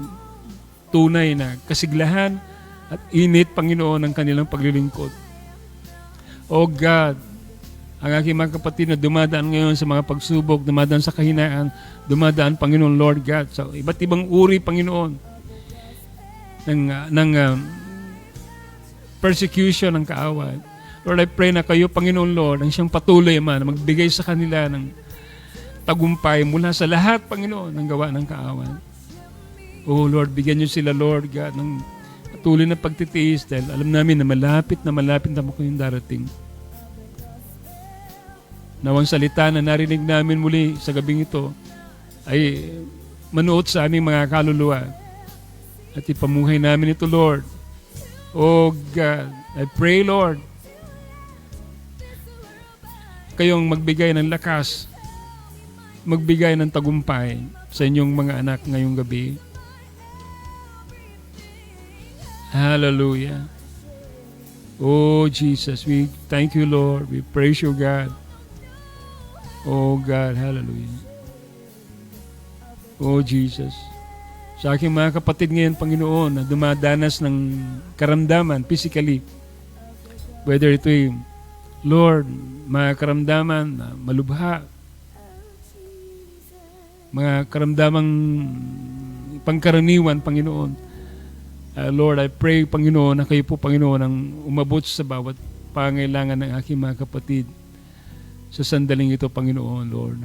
tunay na kasiglahan at init, Panginoon, ng kanilang paglilingkod. O God, ang aking mga kapatid na dumadaan ngayon sa mga pagsubok, dumadaan sa kahinaan, dumadaan, Panginoon, Lord God, sa iba't ibang uri, Panginoon, ng persecution ng kaaway. Lord, I pray na kayo, Panginoon Lord, ang siyang patuloy, Ama, na magbigay sa kanila ng tagumpay mula sa lahat, Panginoon, ng gawa ng kaawan. Oh Lord, bigyan niyo sila, Lord God, ng patuloy na pagtitiis dahil alam namin na malapit na po yung darating. Nawang salita na narinig namin muli sa gabing ito ay manuot sa aming mga kaluluwa at ipamuhay namin ito, Lord. Oh God, I pray, Lord, kayong magbigay ng lakas, magbigay ng tagumpay sa inyong mga anak ngayong gabi. Hallelujah. Oh Jesus, we thank you, Lord. We praise you, God. Oh God, hallelujah. Oh Jesus. Sa aking mga kapatid ngayon, Panginoon, na dumadanas ng karamdaman physically, whether ito'y, Lord, mga karamdaman na malubha, mga karamdamang pangkaraniwan, Panginoon. Lord, I pray, Panginoon, na kayo po, Panginoon, ang umabot sa bawat pangailangan ng aking mga kapatid sa sandaling ito, Panginoon, Lord.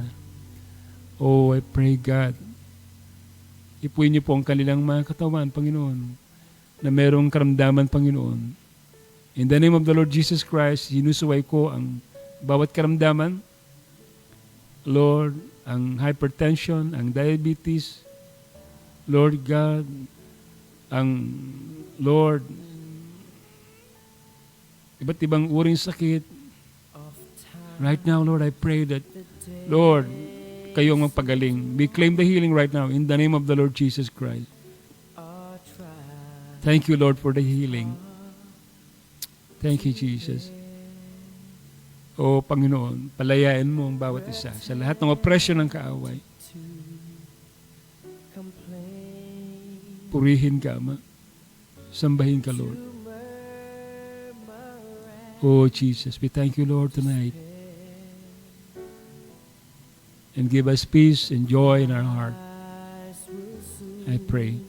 Oh, I pray, God, ipuin niyo po ang kanilang mga katawan, Panginoon, na merong karamdaman, Panginoon. In the name of the Lord Jesus Christ, sinusuway ko ang bawat karamdaman, Lord, ang hypertension, ang diabetes, Lord God, ang Lord, iba't ibang uring sakit. Right now, Lord, I pray that, Lord, kayo ang magpagaling. We claim the healing right now in the name of the Lord Jesus Christ. Thank you, Lord, for the healing. Thank you, Jesus. O Panginoon, palayain mo ang bawat isa sa lahat ng opresyon ng kaaway. Purihin ka, Ama. Sambahin ka, Lord. Oh, Jesus, we thank you, Lord, tonight. And give us peace and joy in our heart. I pray.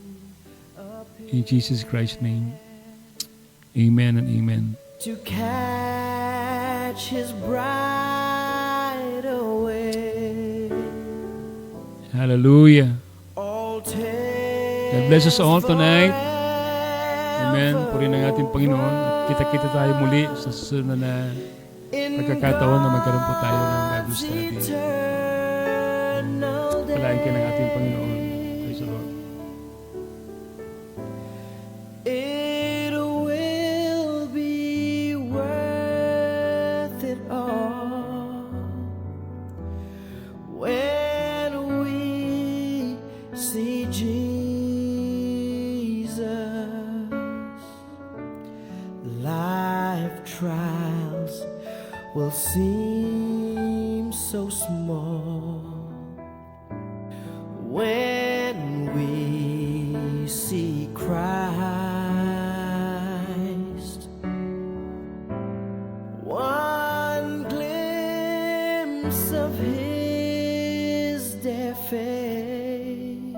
In Jesus Christ's name. Amen and amen. To catch his bride away. Hallelujah. All God bless us all tonight. Amen. Purihin ang ating Panginoon. At kita-kita tayo muli sa susunod na pagkakataon na magkaroon po tayo ng Bible study. Palain ka ng ating Panginoon. Praise the Lord. It will be worth it all when we see Jesus. Life trials will seem so small when we see Christ. One glimpse of his dear face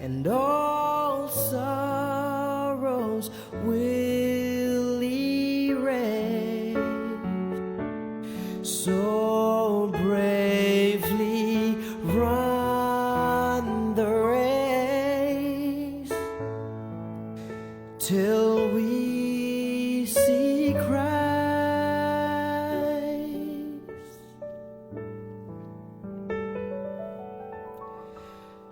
and all sorrows will erase. So bravely run the race till we see Christ.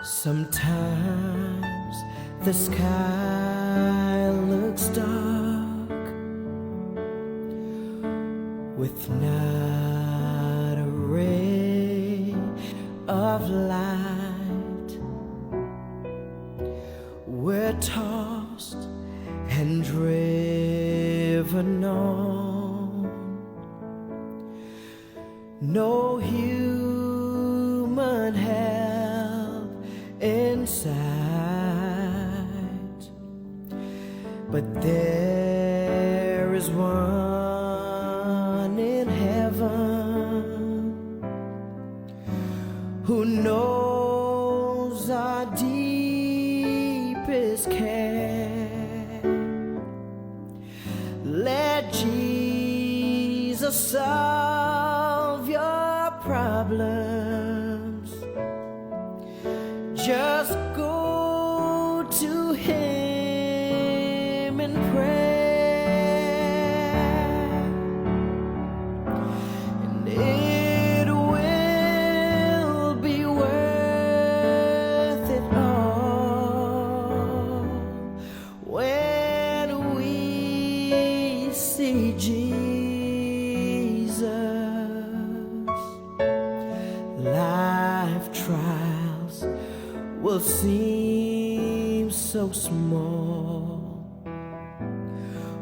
Sometimes the sky looks dark with not a ray of light. We're tossed and driven on. No human help in sight, but there is one in heaven who knows our deepest care. Let Jesus will solve your problems. Just go to Him in prayer, and it will be worth it all when we see Jesus. Life trials will seem so small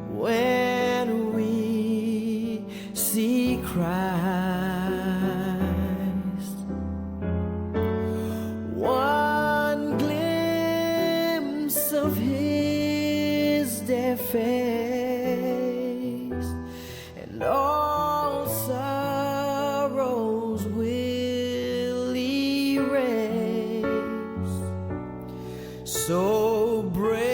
when we see Christ. One glimpse of His dear face, and all sorrows will erase. So brave